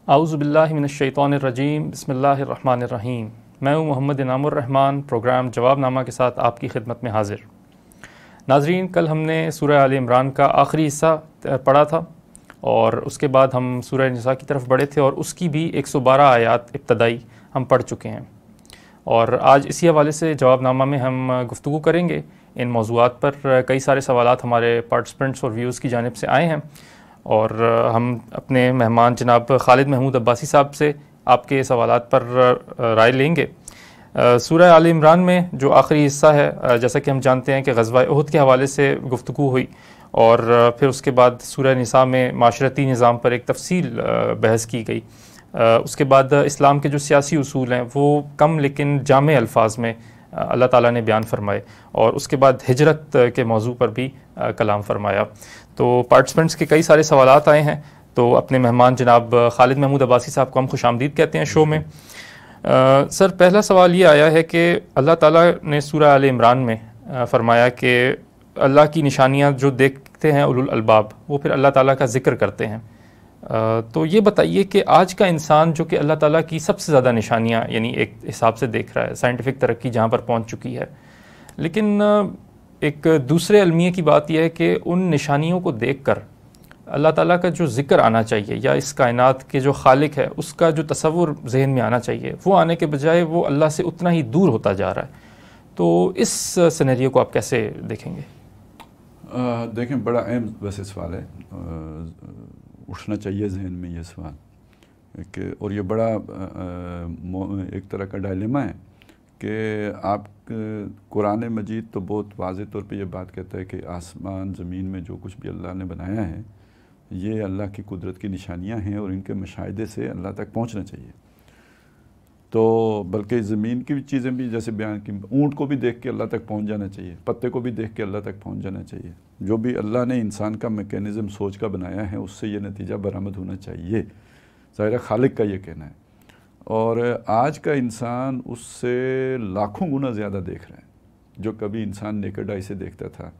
اعوذ باللہ من الشیطان الرجیم، بسم اللہ الرحمن الرحیم۔ میں ہوں محمد انعام الرحمن، پروگرام جواب نامہ کے ساتھ آپ کی خدمت میں حاضر۔ ناظرین، کل ہم نے سورہ آل عمران کا آخری حصہ پڑھا تھا اور اس کے بعد ہم سورہ نساء کی طرف بڑھے تھے اور اس کی بھی 112 آیات ابتدائی ہم پڑھ چکے ہیں، اور آج اسی حوالے سے جواب نامہ میں ہم گفتگو کریں گے ان موضوعات پر۔ کئی سارے سوالات ہمارے پارٹیسپینٹس اور ویورز کی جانب سے آئے ہیں اور ہم اپنے مہمان جناب خالد محمود عباسی صاحب سے آپ کے سوالات پر رائے لیں گے۔ سورہ آل عمران میں جو آخری حصہ ہے، جیسا کہ ہم جانتے ہیں کہ غزوہ احد کے حوالے سے گفتگو ہوئی، اور پھر اس کے بعد سورہ نساء میں معاشرتی نظام پر ایک تفصیل بحث کی گئی۔ اس کے بعد اسلام کے جو سیاسی اصول ہیں وہ کم لیکن جامع الفاظ میں اللہ تعالیٰ نے بیان فرمائے، اور اس کے بعد ہجرت کے موضوع پر بھی کلام فرمایا۔ تو پارٹیسپینٹس کے کئی سارے سوالات آئے ہیں، تو اپنے مہمان جناب خالد محمود عباسی صاحب کو ہم خوش آمدید کہتے ہیں شو میں۔ سر، پہلا سوال یہ آیا ہے کہ اللہ تعالیٰ نے سورہ آل عمران میں فرمایا کہ اللہ کی نشانیاں جو دیکھتے ہیں اولو الالباب، وہ پھر اللہ تعالیٰ کا ذکر کرتے ہیں۔ تو یہ بتائیے کہ آج کا انسان جو کہ اللہ تعالیٰ کی سب سے زیادہ نشانیاں یعنی ایک حساب سے دیکھ رہا ہے، سائنٹیفک ترقی جہاں پر پہنچ چکی ہے، لیکن ایک دوسرے المیے کی بات یہ ہے کہ ان نشانیوں کو دیکھ کر اللہ تعالیٰ کا جو ذکر آنا چاہیے یا اس کائنات کے جو خالق ہے اس کا جو تصور ذہن میں آنا چاہیے، وہ آنے کے بجائے وہ اللہ سے اتنا ہی دور ہوتا جا رہا ہے۔ تو اس سینیریو کو آپ کیسے دیکھیں گے؟ دیکھیں، بڑا اہم ویسے سوال ہے، اٹھنا چاہیے ذہن میں یہ سوال کہ، اور یہ بڑا ایک طرح کا ڈائلیما ہے کہ آپ قرآن مجید تو بہت واضح طور پہ یہ بات کہتا ہے کہ آسمان زمین میں جو کچھ بھی اللہ نے بنایا ہے یہ اللہ کی قدرت کی نشانیاں ہیں اور ان کے مشاہدے سے اللہ تک پہنچنا چاہیے۔ تو بلکہ زمین کی بھی چیزیں بھی جیسے بیان کی، اونٹ کو بھی دیکھ کے اللہ تک پہنچ جانا چاہیے، پتے کو بھی دیکھ کے اللہ تک پہنچ جانا چاہیے۔ جو بھی اللہ نے انسان کا میکینزم سوچ کا بنایا ہے اس سے یہ نتیجہ برآمد ہونا چاہیے، ظاہر خالق کا یہ کہنا ہے۔ اور آج کا انسان اس سے لاکھوں گنا زیادہ دیکھ رہا ہے، جو کبھی انسان نیکڈ آئی سے دیکھتا تھا۔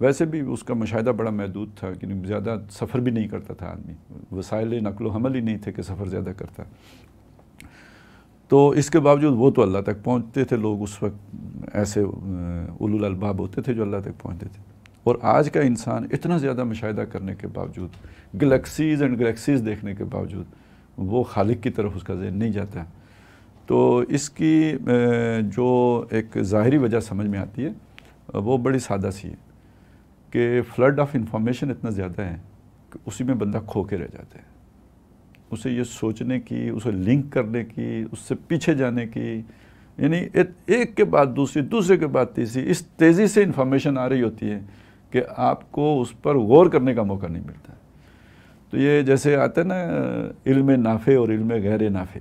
ویسے بھی اس کا مشاہدہ بڑا محدود تھا کہ زیادہ سفر بھی نہیں کرتا تھا آدمی، وسائل نقل و حمل ہی نہیں تھے کہ سفر زیادہ کرتا۔ تو اس کے باوجود وہ تو اللہ تک پہنچتے تھے، لوگ اس وقت ایسے اولو الالباب ہوتے تھے جو اللہ تک پہنچتے تھے۔ اور آج کا انسان اتنا زیادہ مشاہدہ کرنے کے باوجود، گلیکسیز اینڈ گلیکسیز دیکھنے کے باوجود، وہ خالق کی طرف اس کا ذہن نہیں جاتا۔ تو اس کی جو ایک ظاہری وجہ سمجھ میں آتی ہے وہ بڑی سادہ سی ہے کہ فلڈ آف انفارمیشن اتنا زیادہ ہے کہ اسی میں بندہ کھو کے رہ جاتا ہے۔ اسے یہ سوچنے کی، اسے لنک کرنے کی، اس سے پیچھے جانے کی، یعنی ایک کے بعد دوسری، دوسرے کے بعد تیسری، اس تیزی سے انفارمیشن آ رہی ہوتی ہے کہ آپ کو اس پر غور کرنے کا موقع نہیں ملتا۔ تو یہ جیسے آتا ہے نا علم نافع اور علم غیر نافع،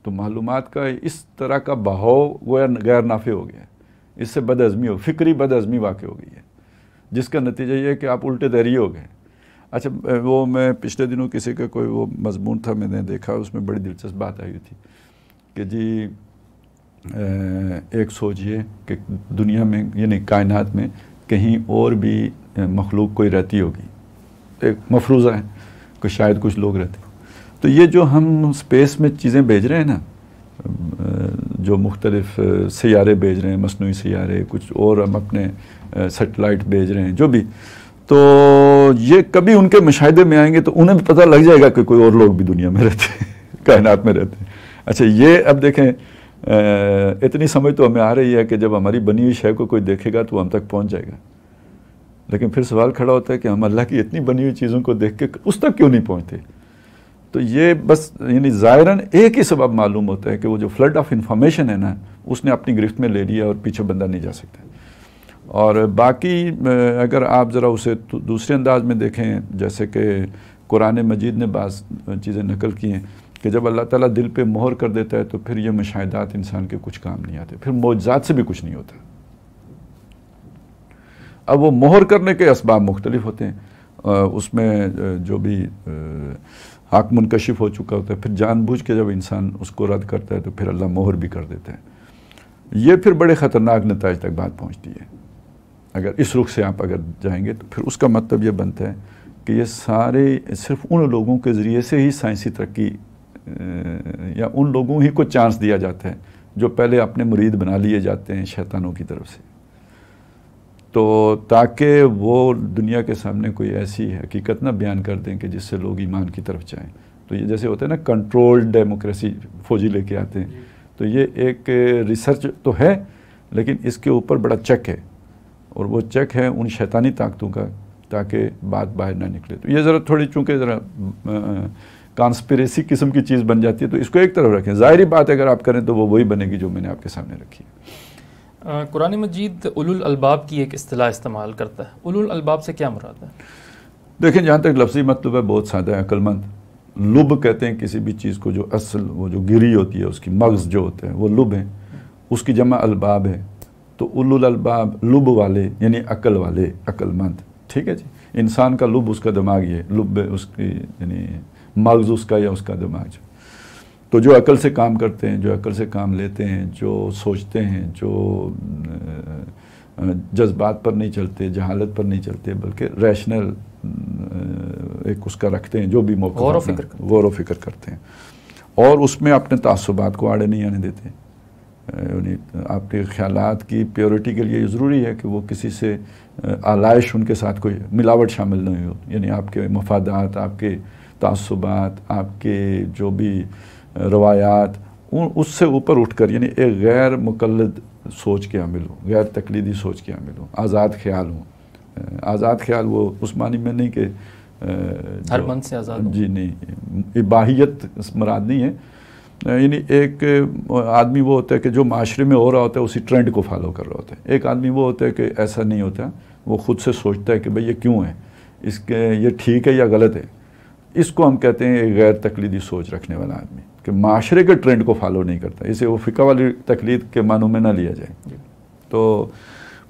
تو معلومات کا اس طرح کا بہاؤ غیر نافع ہو گیا ہے، اس سے بد ہضمی فکری بد ہضمی واقع ہو گئی ہے، جس کا نتیجہ یہ ہے کہ آپ الٹے دہریے ہو گئے۔ اچھا، وہ میں پچھلے دنوں کسی کا کوئی وہ مضمون تھا، میں نے دیکھا، اس میں بڑی دلچسپ بات آئی ہوئی تھی کہ جی ایک سوچئے کہ دنیا میں یعنی کائنات میں کہیں اور بھی مخلوق کوئی رہتی ہوگی، ایک مفروضہ ہے کہ شاید کچھ لوگ رہتے، تو یہ جو ہم اسپیس میں چیزیں بھیج رہے ہیں نا، جو مختلف سیارے بھیج رہے ہیں، مصنوعی سیارے، کچھ اور ہم اپنے سیٹلائٹ بھیج رہے ہیں، جو بھی، تو یہ کبھی ان کے مشاہدے میں آئیں گے تو انہیں بھی پتہ لگ جائے گا کہ کوئی اور لوگ بھی دنیا میں رہتے ہیں، کائنات میں رہتے ہیں۔ اچھا، یہ اب دیکھیں، اتنی سمجھ تو ہمیں آ رہی ہے کہ جب ہماری بنی ہوئی شے کو کوئی دیکھے گا تو وہ ہم تک پہنچ جائے گا، لیکن پھر سوال کھڑا ہوتا ہے کہ ہم اللہ کی اتنی بنی ہوئی چیزوں کو دیکھ کے اس تک کیوں نہیں پہنچتے؟ تو یہ بس یعنی ظاہراً ایک ہی سبب معلوم ہوتا ہے کہ وہ جو فلڈ آف انفارمیشن ہے نا، اس نے اپنی گرفت میں لے لیا اور پیچھے بندہ نہیں جا سکتا۔ اور باقی اگر آپ ذرا اسے دوسرے انداز میں دیکھیں، جیسے کہ قرآن مجید نے بعض چیزیں نقل کی ہیں کہ جب اللہ تعالیٰ دل پہ مہر کر دیتا ہے تو پھر یہ مشاہدات انسان کے کچھ کام نہیں آتے، پھر معجزات سے بھی کچھ نہیں ہوتا۔ اب وہ مہر کرنے کے اسباب مختلف ہوتے ہیں، اس میں جو بھی حق منکشف ہو چکا ہوتا ہے، پھر جان بوجھ کے جب انسان اس کو رد کرتا ہے تو پھر اللہ مہر بھی کر دیتا ہے۔ یہ پھر بڑے خطرناک نتائج تک بات پہنچتی ہے۔ اگر اس رخ سے آپ اگر جائیں گے تو پھر اس کا مطلب یہ بنتا ہے کہ یہ سارے صرف ان لوگوں کے ذریعے سے ہی سائنسی ترقی یا ان لوگوں ہی کو چانس دیا جاتا ہے جو پہلے اپنے مرید بنا لیے جاتے ہیں شیطانوں کی طرف سے، تو تاکہ وہ دنیا کے سامنے کوئی ایسی حقیقت نہ بیان کر دیں کہ جس سے لوگ ایمان کی طرف جائیں۔ تو یہ جیسے ہوتا ہے نا کنٹرولڈ ڈیموکریسی فوجی لے کے آتے ہیں، تو یہ ایک ریسرچ تو ہے لیکن اس کے اوپر بڑا چیک ہے، اور وہ چیک ہے ان شیطانی طاقتوں کا تاکہ بات باہر نہ نکلے۔ تو یہ ذرا تھوڑی چونکہ ذرا کانسپریسی قسم کی چیز بن جاتی ہے، تو اس کو ایک طرف رکھیں، ظاہری بات اگر آپ کریں تو وہ وہی بنے گی جو میں نے آپ کے سامنے رکھی ہے۔ قرآن مجید اولو الالباب کی ایک اصطلاح استعمال کرتا ہے، اولو الالباب سے کیا مراد ہے؟ دیکھیں جہاں تک لفظی مطلب ہے بہت سادہ ہے، عقل مند۔ لب کہتے ہیں کسی بھی چیز کو جو اصل وہ جو گری ہوتی ہے اس کی مغز جو ہوتا ہے وہ لب ہے، اس کی جمع الباب ہے، تو اولو الالباب لب والے یعنی عقل والے، عقل مند، ٹھیک ہے جی۔ انسان کا لب اس کا دماغ، یہ لب اس کی یعنی مغز اس کا یا اس کا دماغ جو، تو جو عقل سے کام کرتے ہیں، جو عقل سے کام لیتے ہیں، جو سوچتے ہیں، جو جذبات پر نہیں چلتے، جہالت پر نہیں چلتے، بلکہ ریشنل ایک اس کا رکھتے ہیں، جو بھی موقع غور و فکر کرتے ہیں، اور اس میں اپنے تعصبات کو آڑے نہیں آنے دیتے۔ یعنی آپ کے خیالات کی پیورٹی کے لیے یہ ضروری ہے کہ وہ کسی سے آلائش ان کے ساتھ کوئی ملاوٹ شامل نہیں ہو، یعنی آپ کے مفادات، آپ کے تعصبات، آپ کے جو بھی روایات، اس سے اوپر اٹھ کر یعنی ایک غیر مقلد سوچ کے عامل ہو، غیر تقلیدی سوچ کے عامل ہو، آزاد خیال ہوں۔ آزاد خیال وہ اس معنی میں نہیں کہ ہر من سے آزاد، جی نہیں، اباحیت مراد نہیں ہے، یعنی ایک آدمی وہ ہوتا ہے کہ جو معاشرے میں ہو رہا ہوتا ہے اسی ٹرینڈ کو فالو کر رہا ہوتا ہے، ایک آدمی وہ ہوتا ہے کہ ایسا نہیں ہوتا، وہ خود سے سوچتا ہے کہ بھئی یہ کیوں ہے، اس کے یہ ٹھیک ہے یا غلط ہے۔ اس کو ہم کہتے ہیں ایک غیر تقلیدی سوچ رکھنے والا آدمی، کہ معاشرے کے ٹرینڈ کو فالو نہیں کرتا، اسے وہ فقہ والی تقلید کے معنوں میں نہ لیا جائے۔ تو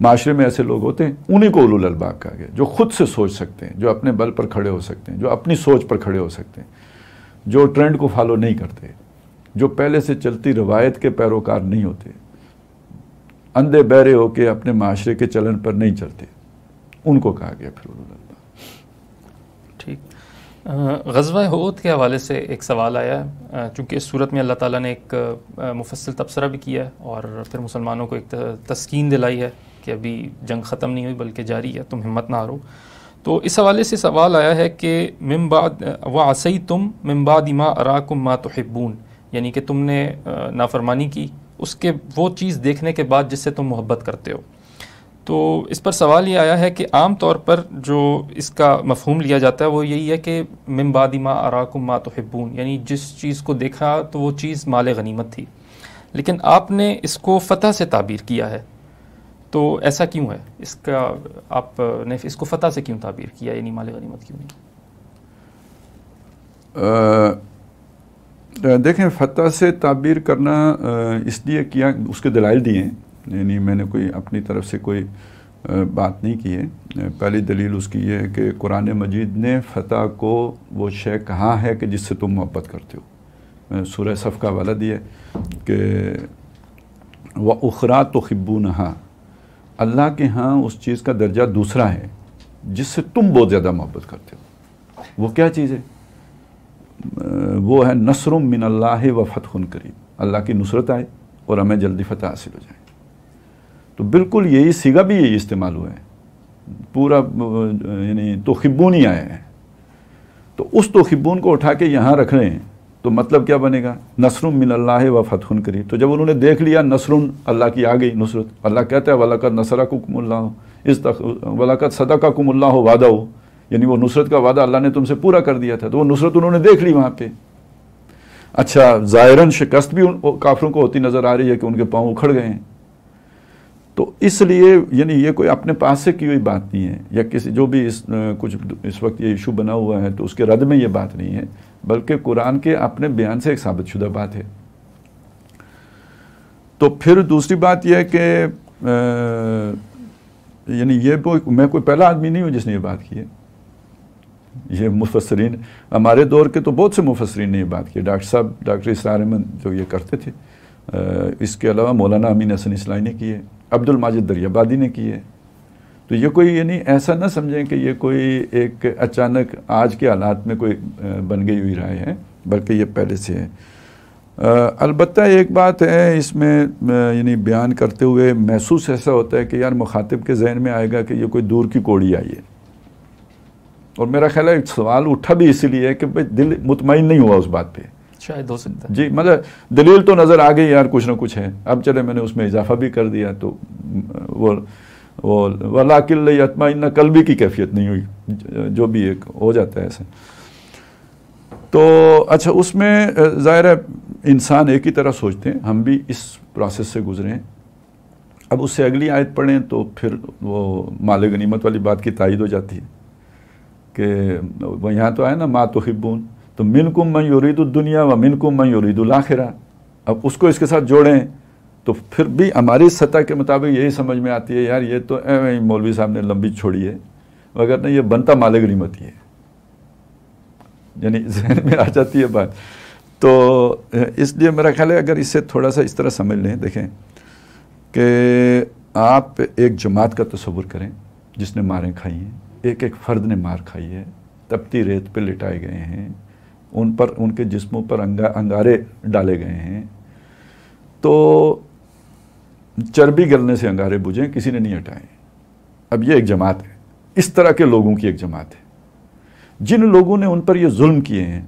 معاشرے میں ایسے لوگ ہوتے ہیں، انہیں کو اولو الالباب کہا گیا، جو خود سے سوچ سکتے ہیں، جو اپنے بل پر کھڑے ہو سکتے ہیں، جو اپنی سوچ پر کھڑے ہو سکتے ہیں، جو ٹرینڈ کو فالو نہیں کرتے، جو پہلے سے چلتی روایت کے پیروکار نہیں ہوتے، اندھے بہرے ہو کے اپنے معاشرے کے چلن پر نہیں چلتے، ان کو کہا گیا پھر اولو الالباب۔ ٹھیک۔ غزوہ احد کے حوالے سے ایک سوال آیا ہے، چونکہ اس صورت میں اللہ تعالیٰ نے ایک مفصل تبصرہ بھی کیا ہے اور پھر مسلمانوں کو ایک تسکین دلائی ہے کہ ابھی جنگ ختم نہیں ہوئی بلکہ جاری ہے، تم ہمت نہ ہارو۔ تو اس حوالے سے سوال آیا ہے کہ من بعد وعصیتم من بعد ما اراکم ما تحبون، یعنی کہ تم نے نافرمانی کی اس کے وہ چیز دیکھنے کے بعد جس سے تم محبت کرتے ہو۔ تو اس پر سوال یہ آیا ہے کہ عام طور پر جو اس کا مفہوم لیا جاتا ہے وہ یہی ہے کہ من بعد ما اراکم ما تحبون، یعنی جس چیز کو دیکھا تو وہ چیز مال غنیمت تھی، لیکن آپ نے اس کو فتح سے تعبیر کیا ہے، تو ایسا کیوں ہے؟ اس کا آپ نے اس کو فتح سے کیوں تعبیر کیا، یعنی مال غنیمت کیوں نہیں؟ دیکھیں فتح سے تعبیر کرنا اس لیے کیا، اس کے دلائل دیے ہیں، یعنی میں نے کوئی اپنی طرف سے کوئی بات نہیں کی ہے۔ پہلی دلیل اس کی یہ ہے کہ قرآن مجید نے فتح کو وہ شے کہا ہے کہ جس سے تم محبت کرتے ہو۔ سورہ صف کا حوالہ دیا کہ وَأُخْرَىٰ تُحِبُّونَهَا، اللہ کے ہاں اس چیز کا درجہ دوسرا ہے جس سے تم بہت زیادہ محبت کرتے ہو۔ وہ کیا چیز ہے؟ وہ ہے نصر من اللہ و فتح قریب، اللہ کی نصرت آئے اور ہمیں جلدی فتح حاصل ہو جائے۔ تو بالکل یہی صیغہ بھی یہی استعمال ہوا ہے، پورا یعنی تحبون ہی آیا ہے، تو اس تحبون کو اٹھا کے یہاں رکھ رہے ہیں، تو مطلب کیا بنے گا؟ نصر من اللہ و فتح قریب۔ تو جب انہوں نے دیکھ لیا نصر اللہ کی آ گئی نصرت، اللہ کہتا ہے وَلَقَدْ نَصَرَكُمُ اللَّهُ وَلَقَدْ صَدَقَكُمُ اللَّهُ وَعْدَهُ، یعنی وہ نصرت کا وعدہ اللہ نے تم سے پورا کر دیا تھا، تو وہ نصرت انہوں نے دیکھ لی وہاں پہ۔ اچھا ظاہراً شکست بھی کافروں کو ہوتی نظر آ رہی ہے کہ ان کے پاؤں اکھڑ گئے ہیں، تو اس لیے یعنی یہ کوئی اپنے پاس سے کی ہوئی بات نہیں ہے، یا کسی جو بھی کچھ اس وقت یہ ایشو بنا ہوا ہے تو اس کے رد میں یہ بات نہیں ہے، بلکہ قرآن کے اپنے بیان سے ایک ثابت شدہ بات ہے۔ تو پھر دوسری بات یہ ہے کہ یعنی یہ میں کوئی پہلا آدمی نہیں ہوں جس نے یہ بات کی ہے، یہ مفسرین ہمارے دور کے تو بہت سے مفسرین نے یہ بات کی، ڈاکٹر صاحب ڈاکٹر اسرار احمد جو یہ کرتے تھے، اس کے علاوہ مولانا امین حسن اصلاحی نے کی ہے، عبد الماجد دریابادی نے کی ہے، تو یہ کوئی یعنی ایسا نہ سمجھیں کہ یہ کوئی ایک اچانک آج کے حالات میں کوئی بن گئی ہوئی رائے ہے، بلکہ یہ پہلے سے ہے۔ البتہ ایک بات ہے اس میں یعنی بیان کرتے ہوئے محسوس ایسا ہوتا ہے کہ یار مخاطب کے ذہن میں آئے گا کہ یہ کوئی دور کی کوڑی آئی ہے، اور میرا خیال ہے ایک سوال اٹھا بھی اسی لیے کہ بھائی دل مطمئن نہیں ہوا اس بات پہ، شاید ہو سکتا ہے جی مطلب دلیل تو نظر آ گئی یار کچھ نہ کچھ ہے، اب چلے میں نے اس میں اضافہ بھی کر دیا تو وہ وَلَٰكِن لِيَطْمَئِنَّ قلبی کی کیفیت نہیں ہوئی، جو بھی ایک ہو جاتا ہے ایسے۔ تو اچھا اس میں ظاہر ہے انسان ایک ہی طرح سوچتے ہیں، ہم بھی اس پروسیس سے گزرے ہیں۔ اب اس سے اگلی آیت پڑھیں تو پھر وہ مال غنیمت والی بات کی تائید ہو جاتی ہے کہ وہ یہاں تو آئے نا ما تحبون، تو منکم من یرید الدنیا و منکم من یرید الاخرہ، اب اس کو اس کے ساتھ جوڑیں تو پھر بھی ہماری سطح کے مطابق یہی سمجھ میں آتی ہے یار یہ تو مولوی صاحب نے لمبی چھوڑی ہے، وگرنہ یہ بنتا مال غنیمت ہی ہے، یعنی ذہن میں آ جاتی ہے بات۔ تو اس لیے میرا خیال ہے اگر اسے تھوڑا سا اس طرح سمجھ لیں، دیکھیں کہ آپ ایک جماعت کا تصور کریں جس نے ماریں کھائی ہیں، ایک ایک فرد نے مار کھائی ہے، تپتی ریت پہ لٹائے گئے ہیں، ان پر ان کے جسموں پر انگارے ڈالے گئے ہیں، تو چربی گلنے سے انگارے بجھیں کسی نے نہیں ہٹائے۔ اب یہ ایک جماعت ہے، اس طرح کے لوگوں کی ایک جماعت ہے۔ جن لوگوں نے ان پر یہ ظلم کیے ہیں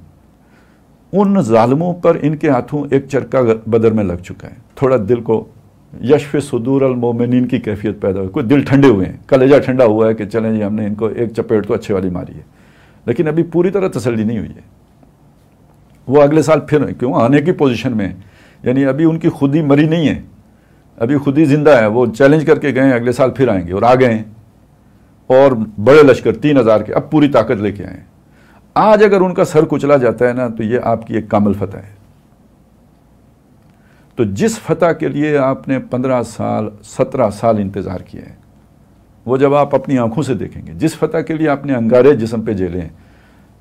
ان ظالموں پر ان کے ہاتھوں ایک چرکا بدر میں لگ چکا ہے، تھوڑا دل کو یشف صدور المومنین کی کیفیت پیدا ہوئی، کوئی دل ٹھنڈے ہوئے ہیں، کلیجہ ٹھنڈا ہوا ہے کہ چلیں جی ہم نے ان کو ایک چپیٹ تو اچھے والی ماری ہے، لیکن ابھی پوری طرح تسلی نہیں ہوئی ہے۔ وہ اگلے سال پھر کیوں آنے کی پوزیشن میں، یعنی ابھی ان کی خودی مری نہیں ہے، ابھی خودی زندہ ہے، وہ چیلنج کر کے گئے ہیں اگلے سال پھر آئیں گے، اور آ گئے ہیں، اور بڑے لشکر 3000 کے اب پوری طاقت لے کے آئے ہیں۔ آج اگر ان کا سر کچلا جاتا ہے نا تو یہ آپ کی ایک کامل فتح ہے۔ تو جس فتح کے لیے آپ نے 15 سال 17 سال انتظار کیا ہے، وہ جب آپ اپنی آنکھوں سے دیکھیں گے، جس فتح کے لیے آپ نے انگارے جسم پہ جھیلے ہیں،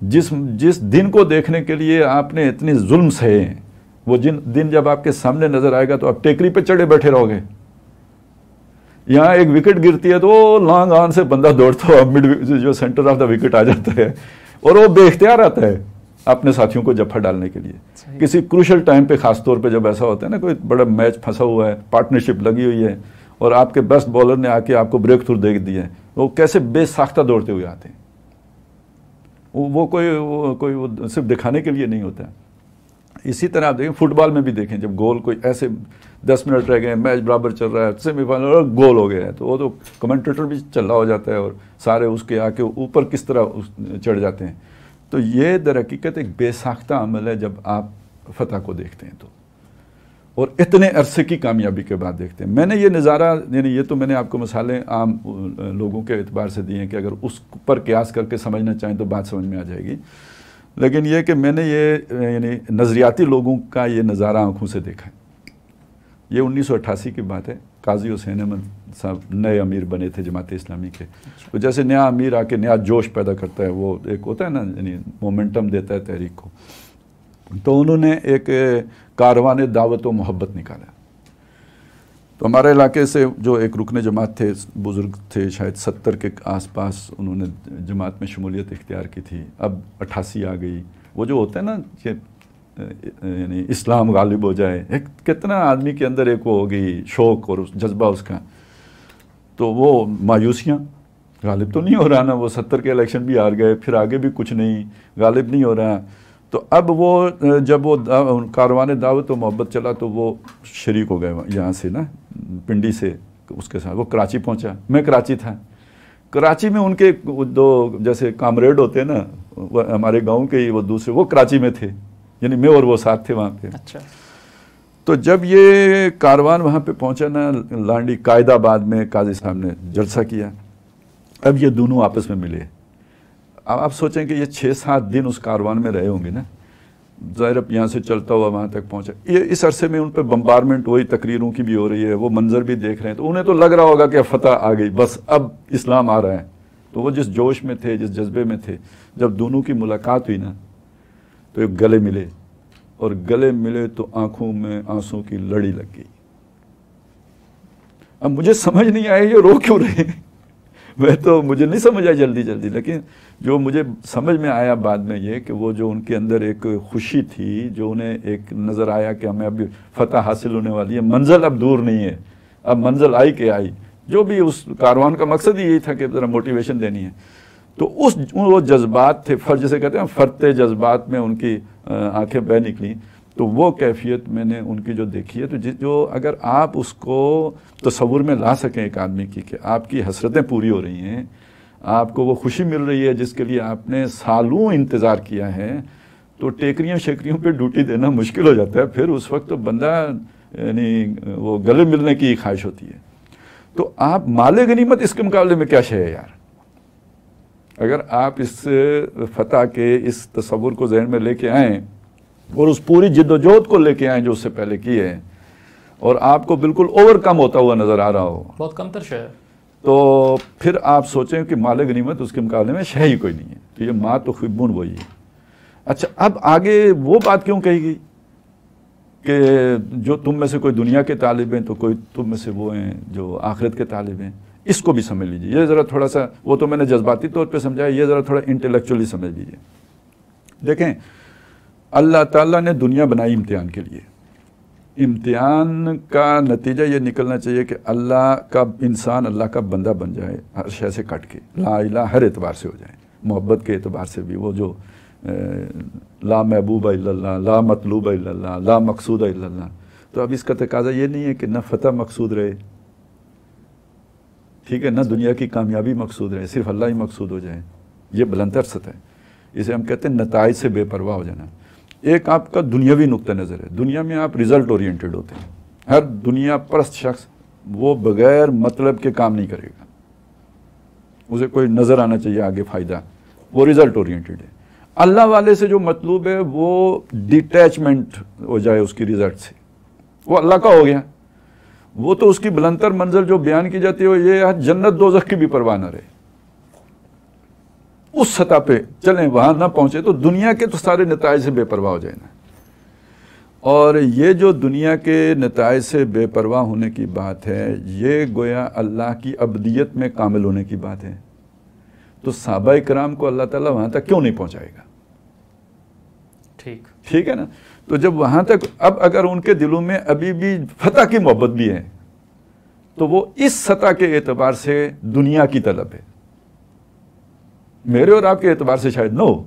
جس دن کو دیکھنے کے لیے آپ نے اتنے ظلم سہے ہیں، وہ دن جب آپ کے سامنے نظر آئے گا تو آپ ٹیکری پہ چڑھے بیٹھے رہو گے۔ یہاں ایک وکٹ گرتی ہے تو لانگ آن سے بندہ دوڑتا ہوا جو سینٹر آف دا وکٹ آ جاتا ہے، اور وہ بے اختیار آتا ہے اپنے ساتھیوں کو جفا ڈالنے کے لیے۔ کسی کروشل ٹائم پہ خاص طور پہ جب ایسا ہوتا ہے نا، کوئی بڑا میچ پھنسا ہوا ہے، پارٹنرشپ لگی ہوئی ہے، اور آپ کے بیسٹ بالر نے آ کے آپ کو بریک تھرو دے دیا ہے، وہ کیسے بے ساختہ دوڑتے ہوئے آتے ہیں۔ وہ کوئی صرف دکھانے کے لیے نہیں ہوتا ہے۔ اسی طرح آپ دیکھیں فٹ بال میں بھی دیکھیں، جب گول کوئی ایسے 10 منٹ رہ گئے، میچ برابر چل رہا ہے، سیمی فائنل اور گول ہو گیا ہے، تو وہ تو کمنٹیٹر بھی چل رہا ہو جاتا ہے اور سارے اس کے آ کے اوپر کس طرح چڑھ جاتے ہیں۔ تو یہ در حقیقت ایک بے ساختہ عمل ہے جب آپ فتح کو دیکھتے ہیں تو، اور اتنے عرصے کی کامیابی کے بعد دیکھتے ہیں۔ میں نے یہ نظارہ، یعنی یہ تو میں نے آپ کو مثالیں عام لوگوں کے اعتبار سے دی ہیں کہ اگر اس پر قیاس کر کے سمجھنا چاہیں تو بات سمجھ میں آ جائے گی، لیکن یہ کہ میں نے یہ یعنی نظریاتی لوگوں کا یہ نظارہ آنکھوں سے دیکھا ہے۔ یہ 1988 کی بات ہے، قاضی حسین احمد صاحب نئے امیر بنے تھے جماعت اسلامی کے، تو جیسے نیا امیر آ کے نیا جوش پیدا کرتا ہے، وہ ایک ہوتا ہے نا، یعنی مومنٹم دیتا ہے تحریک کو، تو انہوں نے ایک کاروان دعوت و محبت نکالا۔ تو ہمارے علاقے سے جو ایک رکن جماعت تھے، بزرگ تھے، شاید 70 کے آس پاس انہوں نے جماعت میں شمولیت اختیار کی تھی، اب 88 آ گئی۔ وہ جو ہوتا ہے نا کہ یعنی اسلام غالب ہو جائے، ایک کتنا آدمی کے اندر ایک وہ ہوگی شوق اور جذبہ اس کا، تو وہ مایوسیاں، غالب تو نہیں ہو رہا نا، وہ 70 کے الیکشن بھی ہار گئے، پھر آگے بھی کچھ نہیں، غالب نہیں ہو رہا۔ تو اب وہ جب وہ کاروان دعوت و محبت چلا تو وہ شریک ہو گئے یہاں سے نا، پنڈی سے اس کے ساتھ، وہ کراچی پہنچا، میں کراچی تھا۔ کراچی میں ان کے دو جیسے کامریڈ ہوتے ہیں نا، ہمارے گاؤں کے ہی وہ دوسرے، وہ کراچی میں تھے، یعنی میں اور وہ ساتھ تھے وہاں پہ۔ اچھا۔ تو جب یہ کاروان وہاں پہ پہنچا نا، لانڈی قائد آباد میں قاضی صاحب نے جلسہ کیا، اب یہ دونوں آپس میں ملے۔ اب آپ سوچیں کہ یہ 6-7 دن اس کاروان میں رہے ہوں گے نا، ظاہر یہاں سے چلتا ہوا وہاں تک پہنچا، یہ اس عرصے میں ان پہ بمبارمنٹ ہوئی، تقریروں کی بھی ہو رہی ہے، وہ منظر بھی دیکھ رہے ہیں، تو انہیں تو لگ رہا ہوگا کہ فتح آ گئی، بس اب اسلام آ رہا ہے۔ تو وہ جس جوش میں تھے، جس جذبے میں تھے، جب دونوں کی ملاقات ہوئی نا تو ایک گلے ملے، اور گلے ملے تو آنکھوں میں آنسوں کی لڑی لگ گئی۔ اب مجھے سمجھ نہیں آیا یہ رو کیوں رہے ہیں، میں تو مجھے نہیں سمجھ آئی جلدی، لیکن جو مجھے سمجھ میں آیا بعد میں یہ کہ وہ جو ان کے اندر ایک خوشی تھی، جو انہیں ایک نظر آیا کہ ہمیں اب فتح حاصل ہونے والی ہے، منزل اب دور نہیں ہے، اب منزل آئی کہ آئی، جو بھی اس کاروان کا مقصد ہی یہی تھا کہ ذرا موٹیویشن دینی ہے. تو وہ جذبات تھے، جسے کہتے ہیں فرتے جذبات میں ان کی آنکھیں بہہ نکلی. تو وہ کیفیت میں نے ان کی جو دیکھی ہے، تو جو اگر آپ اس کو تصور میں لا سکیں ایک آدمی کی کہ آپ کی حسرتیں پوری ہو رہی ہیں، آپ کو وہ خوشی مل رہی ہے جس کے لیے آپ نے سالوں انتظار کیا ہے، تو ٹیکریوں شیکریوں پہ ڈیوٹی دینا مشکل ہو جاتا ہے. پھر اس وقت تو بندہ یعنی وہ گلے ملنے کی خواہش ہوتی ہے. تو آپ مال غنیمت اس کے مقابلے میں کیا شے ہے یار؟ اگر آپ اس فتح کے اس تصور کو ذہن میں لے کے آئیں اور اس پوری جد و جہد کو لے کے آئیں جو اس سے پہلے کی ہے، اور آپ کو بالکل اوور کم ہوتا ہوا نظر آ رہا ہو، بہت کم تر شے ہے، تو پھر آپ سوچیں کہ مال غنیمت اس کے مقابلے میں شے ہی کوئی نہیں ہے. تو یہ ما تحبون وہی ہے. اچھا، اب آگے وہ بات کیوں کہی گئی کہ جو تم میں سے کوئی دنیا کے طالب ہیں تو کوئی تم میں سے وہ ہیں جو آخرت کے طالب ہیں. اس کو بھی سمجھ لیجئے. یہ ذرا تھوڑا سا، وہ تو میں نے جذباتی طور پہ سمجھایا، یہ ذرا تھوڑا انٹلیکچولی سمجھ لیجئے. دیکھیں، اللہ تعالیٰ نے دنیا بنائی امتحان کے لیے. امتحان کا نتیجہ یہ نکلنا چاہیے کہ اللہ کا انسان اللہ کا بندہ بن جائے، ہر شے سے کٹ کے، لا الہ ہر اعتبار سے ہو جائے، محبت کے اعتبار سے بھی، وہ جو لا محبوب الا اللہ، لا مطلوب الا اللہ، لا مقصود الا اللہ. تو اب اس کا تقاضا یہ نہیں ہے کہ نہ فتح مقصود رہے، ٹھیک ہے، نہ دنیا کی کامیابی مقصود رہے، صرف اللہ ہی مقصود ہو جائے. یہ بلندر سطح ہے. اسے ہم کہتے ہیں نتائج سے بے پرواہ ہو جانا. ایک آپ کا دنیاوی نقطہ نظر ہے، دنیا میں آپ ریزلٹ اورینٹڈ ہوتے ہیں. ہر دنیا پرست شخص وہ بغیر مطلب کے کام نہیں کرے گا، اسے کوئی نظر آنا چاہیے آگے فائدہ، وہ ریزلٹ اورینٹڈ ہے. اللہ والے سے جو مطلوب ہے وہ ڈیٹیچمنٹ ہو جائے اس کی ریزلٹ سے، وہ اللہ کا ہو گیا. وہ تو اس کی بلندر منزل جو بیان کی جاتی ہے وہ یہ ہے جنت دوزخ کی بھی پرواہ نہ رہے. اس سطح پہ چلیں، وہاں نہ پہنچے تو دنیا کے تو سارے نتائج سے بے پرواہ ہو جائے نا. اور یہ جو دنیا کے نتائج سے بے پرواہ ہونے کی بات ہے، یہ گویا اللہ کی ابدیت میں کامل ہونے کی بات ہے. تو صحابہ کرام کو اللہ تعالیٰ وہاں تک کیوں نہیں پہنچائے گا؟ ٹھیک ہے نا. تو جب وہاں تک، اب اگر ان کے دلوں میں ابھی بھی فتح کی محبت بھی ہے تو وہ اس سطح کے اعتبار سے دنیا کی طلب ہے. میرے اور آپ کے اعتبار سے شاید نہ ہو،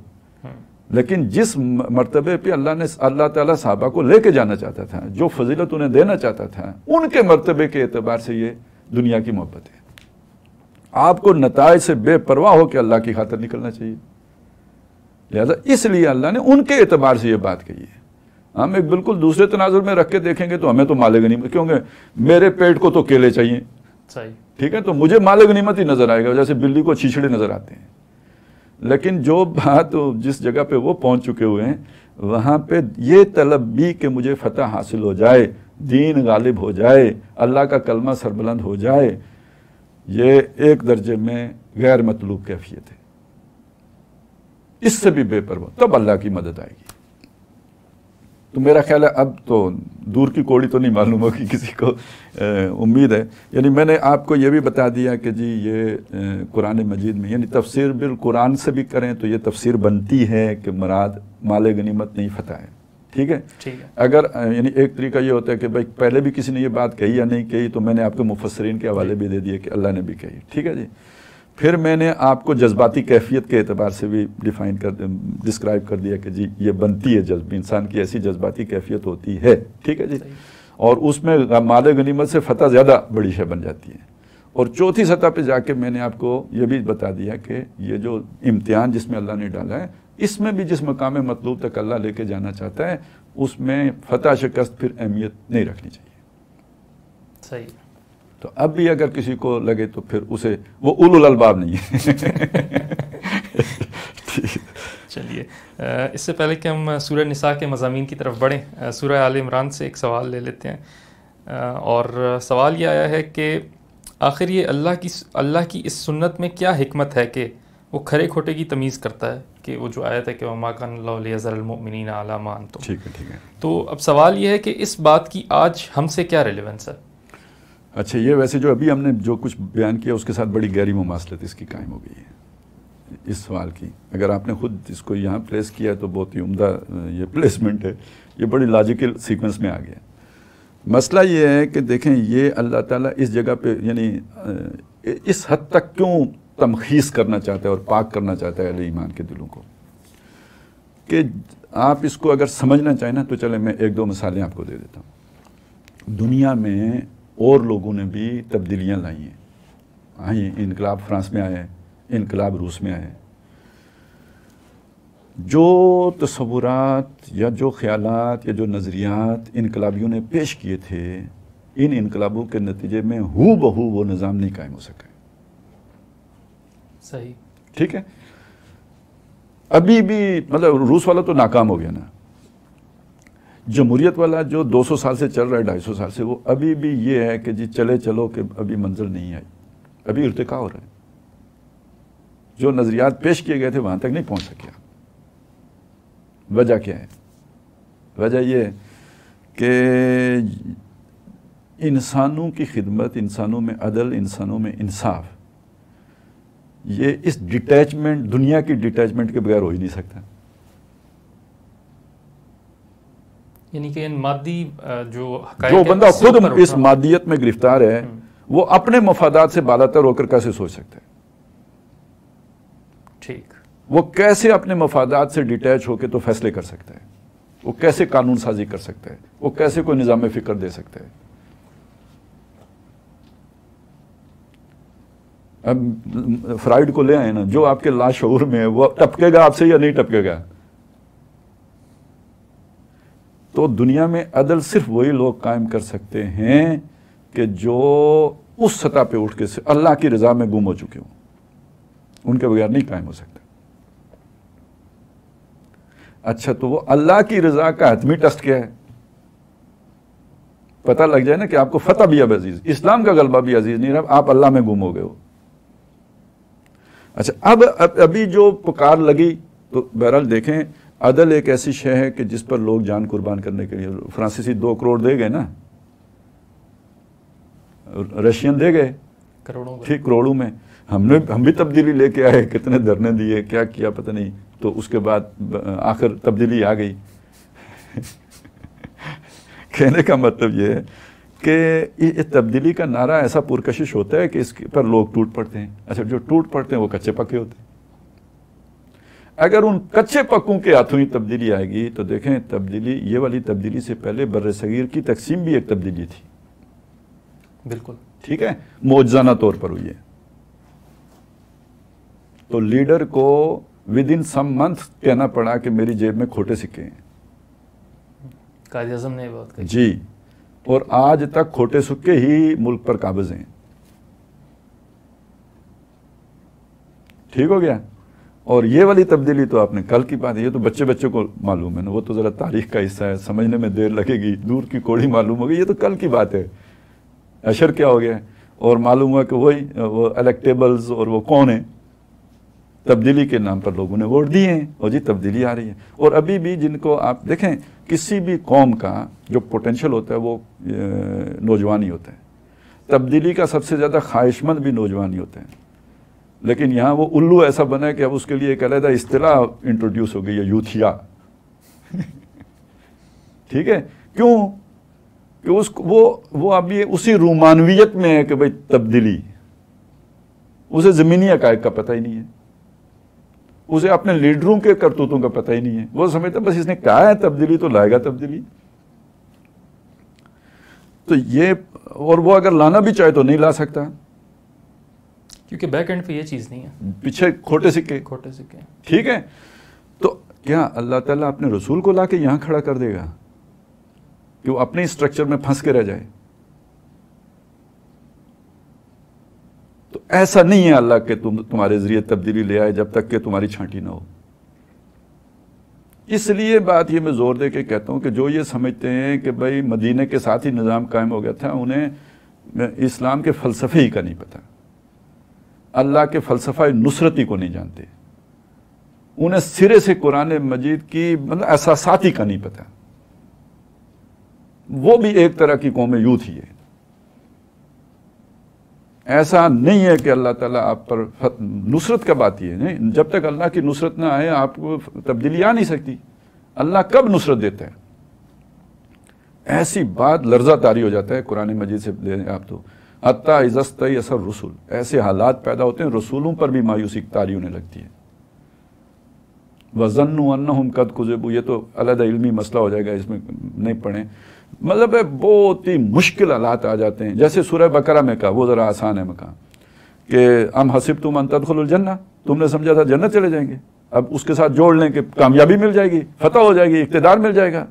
لیکن جس مرتبے پہ اللہ تعالیٰ صحابہ کو لے کے جانا چاہتا تھا، جو فضیلت انہیں دینا چاہتا تھا، ان کے مرتبے کے اعتبار سے یہ دنیا کی محبت ہے. آپ کو نتائج سے بے پرواہ ہو کے اللہ کی خاطر نکلنا چاہیے. لہذا اس لیے اللہ نے ان کے اعتبار سے یہ بات کہی ہے. ہم ایک بالکل دوسرے تناظر میں رکھ کے دیکھیں گے تو ہمیں تو مال غنیمت، کیونکہ میرے پیٹ کو تو کیلے چاہیے، ٹھیک ہے، تو مجھے مال غنیمت ہی نظر آئے گا، جیسے بلی کو چھیچڑے نظر آتے ہیں. لیکن جو بات جس جگہ پہ وہ پہنچ چکے ہوئے ہیں، وہاں پہ یہ طلب بھی کہ مجھے فتح حاصل ہو جائے، دین غالب ہو جائے، اللہ کا کلمہ سربلند ہو جائے، یہ ایک درجے میں غیر مطلوب کیفیت ہے. اس سے بھی بے پرواہ، تب اللہ کی مدد آئے گی. تو میرا خیال ہے اب تو دور کی کوڑی تو نہیں معلوم ہوگی کسی کو، امید ہے. یعنی میں نے آپ کو یہ بھی بتا دیا کہ جی یہ قرآن مجید میں، یعنی تفسیر بالقرآن سے بھی کریں تو یہ تفسیر بنتی ہے کہ مراد مال غنیمت نہیں فتح ہے. ٹھیک ہے. اگر یعنی ایک طریقہ یہ ہوتا ہے کہ بھائی پہلے بھی کسی نے یہ بات کہی یا نہیں کہی، تو میں نے آپ کے مفسرین کے حوالے بھی دے دیے کہ اللہ نے بھی کہی. ٹھیک ہے جی. پھر میں نے آپ کو جذباتی کیفیت کے اعتبار سے بھی ڈسکرائب کر دیا کہ جی یہ بنتی ہے جذبی، انسان کی ایسی جذباتی کیفیت ہوتی ہے. ٹھیک ہے جی. اور اس میں مال غنیمت سے فتح زیادہ بڑی شے بن جاتی ہے. اور چوتھی سطح پہ جا کے میں نے آپ کو یہ بھی بتا دیا کہ یہ جو امتحان جس میں اللہ نے ڈالا ہے، اس میں بھی جس مقام مطلوب تک اللہ لے کے جانا چاہتا ہے، اس میں فتح شکست پھر اہمیت نہیں رکھنی چاہیے. صحیح. تو اب بھی اگر کسی کو لگے تو پھر اسے وہ اولو الالباب نہیں ہے. چلیے، اس سے پہلے کہ ہم سورہ نساء کے مضامین کی طرف بڑھیں، سورہ آل عمران سے ایک سوال لے لیتے ہیں. اور سوال یہ آیا ہے کہ آخر یہ اللہ کی اس سنت میں کیا حکمت ہے کہ وہ کھرے کھوٹے کی تمیز کرتا ہے، کہ وہ جو آیت ہے کہ وَمَا كَانَ اللَّهُ لِيَذَرَ الْمُؤْمِنِينَ عَلَىٰ مَا أَنْتُمْ. ٹھیک ہے. تو اب سوال یہ ہے کہ اس بات کی آج ہم سے کیا ریلیونس ہے؟ اچھا یہ ویسے جو ابھی ہم نے جو کچھ بیان کیا اس کے ساتھ بڑی گہری مماثلت اس کی قائم ہو گئی ہے اس سوال کی. اگر آپ نے خود اس کو یہاں پلیس کیا تو بہت ہی عمدہ یہ پلیسمنٹ ہے, یہ بڑی لاجیکل سیکوینس میں آ گیا. مسئلہ یہ ہے کہ دیکھیں یہ اللہ تعالیٰ اس جگہ پہ یعنی اس حد تک کیوں تمخیص کرنا چاہتا ہے اور پاک کرنا چاہتا ہے اہل ایمان کے دلوں کو, کہ آپ اس کو اگر سمجھنا چاہیں نا تو چلیں میں ایک دو مثالیں آپ کو دے دیتا ہوں. دنیا میں اور لوگوں نے بھی تبدیلیاں لائی ہیں, آئی انقلاب فرانس میں آئے, انقلاب روس میں آئے. جو تصورات یا جو خیالات یا جو نظریات انقلابیوں نے پیش کیے تھے, ان انقلابوں کے نتیجے میں ہو بہو وہ نظام نہیں قائم ہو سکا. صحیح, ٹھیک ہے. ابھی بھی مطلب روس والا تو ناکام ہو گیا نا, جمہوریت والا جو 200 سال سے چل رہا ہے 250 سال سے, وہ ابھی بھی یہ ہے کہ جی چلے چلو کہ ابھی منزل نہیں آئی, ابھی ارتقا ہو رہا ہے. جو نظریات پیش کیے گئے تھے وہاں تک نہیں پہنچ سکے. وجہ کیا ہے؟ وجہ یہ کہ انسانوں کی خدمت, انسانوں میں عدل, انسانوں میں انصاف, یہ اس ڈیٹیچمنٹ, دنیا کی ڈیٹیچمنٹ کے بغیر ہو ہی نہیں سکتا. یعنی کہ ان مادی جو بندہ خود اس مادیت میں گرفتار ہے وہ اپنے مفادات سے بالاتر ہو کر کیسے سوچ سکتا ہے؟ ٹھیک, وہ کیسے اپنے مفادات سے ڈیٹیچ ہو کے تو فیصلے کر سکتا ہے؟ وہ کیسے قانون سازی کر سکتا ہے؟ وہ کیسے کوئی نظام فکر دے سکتا ہے؟ اب فرائیڈ کو لے آئے نا, جو آپ کے لاشعور میں ہے وہ ٹپکے گا آپ سے یا نہیں ٹپکے گا؟ تو دنیا میں عدل صرف وہی لوگ قائم کر سکتے ہیں کہ جو اس سطح پہ اٹھ کے اللہ کی رضا میں گم ہو چکے ہوں, ان کے بغیر نہیں قائم ہو سکتا. اچھا تو وہ اللہ کی رضا کا حتمی ٹیسٹ کیا ہے؟ پتہ لگ جائے نا کہ آپ کو فتح بھی اب عزیز, اسلام کا غلبہ بھی عزیز نہیں رہا, آپ اللہ میں گم ہو گئے ہو. اچھا اب ابھی جو پکار لگی تو بہرحال دیکھیں عدل ایک ایسی شے ہے کہ جس پر لوگ جان قربان کرنے کے لیے, فرانسیسی 2 کروڑ دے گئے نا, رشین دے گئے ٹھیک کروڑوں میں. ہم بھی تبدیلی لے کے آئے, کتنے دھرنے دیے, کیا کیا پتہ نہیں, تو اس کے بعد آخر تبدیلی آ گئی. کہنے کا مطلب یہ ہے کہ تبدیلی کا نعرہ ایسا پرکشش ہوتا ہے کہ اس پر لوگ ٹوٹ پڑتے ہیں. اچھا جو ٹوٹ پڑتے ہیں وہ کچے پکے ہوتے ہیں. اگر ان کچے پکوں کے ہاتھوں ہی تبدیلی آئے گی تو دیکھیں تبدیلی, یہ والی تبدیلی سے پہلے بر صغیر کی تقسیم بھی ایک تبدیلی تھی. بالکل ٹھیک ہے, معجزانہ طور پر ہوئی ہے. تو لیڈر کو ود ان سم منتھ کہنا پڑا کہ میری جیب میں کھوٹے سکے ہیں. قائد اعظم نے بات کہی جی, اور آج تک کھوٹے سکے ہی ملک پر قابض ہیں. ٹھیک ہو گیا. اور یہ والی تبدیلی تو آپ نے کل کی بات ہے, یہ تو بچے کو معلوم ہے نا, وہ تو ذرا تاریخ کا حصہ ہے, سمجھنے میں دیر لگے گی, دور کی کوڑی معلوم ہوگی, یہ تو کل کی بات ہے. اشر کیا ہو گیا, اور معلوم ہوا کہ وہی وہ الیکٹیبلز اور وہ کون ہیں, تبدیلی کے نام پر لوگوں نے ووٹ دیے ہیں, اور جی تبدیلی آ رہی ہے. اور ابھی بھی جن کو آپ دیکھیں, کسی بھی قوم کا جو پوٹینشل ہوتا ہے وہ نوجوان ہی ہوتا ہے. تبدیلی کا سب سے زیادہ خواہش مند بھی نوجوان ہی ہوتے ہیں. لیکن یہاں وہ الو ایسا بنا ہے کہ اب اس کے لیے ایک علیحدہ اصطلاح انٹروڈیوس ہو گئی ہے, یوتھیا. ٹھیک ہے, کیوں کہ وہ ابھی اسی رومانویت میں ہے کہ بھئی تبدیلی, اسے زمینی حقائق کا پتہ ہی نہیں ہے, اسے اپنے لیڈروں کے کرتوتوں کا پتہ ہی نہیں ہے. وہ سمجھتا بس اس نے کہا ہے تبدیلی تو لائے گا تبدیلی. تو یہ, اور وہ اگر لانا بھی چاہے تو نہیں لا سکتا, کیونکہ بیک اینڈ پہ یہ چیز نہیں ہے, پیچھے کھوٹے سکے. ٹھیک ہے, تو کیا اللہ تعالیٰ اپنے رسول کو لا کے یہاں کھڑا کر دے گا کہ وہ اپنے اسٹرکچر میں پھنس کے رہ جائے؟ تو ایسا نہیں ہے اللہ کہ تمہارے ذریعے تبدیلی لے آئے جب تک کہ تمہاری چھانٹی نہ ہو. اس لیے بات یہ میں زور دے کے کہتا ہوں کہ جو یہ سمجھتے ہیں کہ بھائی مدینے کے ساتھ ہی نظام قائم ہو گیا تھا, انہیں اسلام کے فلسفے ہی کا نہیں پتہ, اللہ کے فلسفہ نصرتی کو نہیں جانتے, انہیں سرے سے قرآن مجید کی مطلب اساسات ہی کا نہیں پتہ. وہ بھی ایک طرح کی قوم یوتھ ہی ہے. ایسا نہیں ہے کہ اللہ تعالیٰ آپ پر نصرت کب آتی ہے؟ نہیں، جب تک اللہ کی نصرت نہ آئے آپ کو تبدیلی آ نہیں سکتی. اللہ کب نصرت دیتا ہے؟ ایسی بات لرزہ طاری ہو جاتا ہے قرآن مجید سے لیں آپ تو، حتیٰ اذا استیأس الرسل، ایسے حالات پیدا ہوتے ہیں رسولوں پر بھی مایوسی طاری ہونے لگتی ہے. وَظَنُّوا أَنَّهُمْ قَدْ كُذِبُوا، یہ تو علیحدہ علمی مسئلہ ہو جائے گا، اس میں نہیں پڑھیں. مطلب ہے بہت ہی مشکل حالات آ جاتے ہیں. جیسے سورہ بقرہ میں کہا، وہ ذرا آسان ہے مقام، کہ ام حسبتم ان تدخلوا الجنہ، تم نے سمجھا تھا جنت چلے جائیں گے. اب اس کے ساتھ جوڑ لیں کہ کامیابی مل جائے گی، فتح ہو جائے گی، اقتدار مل جائے گا.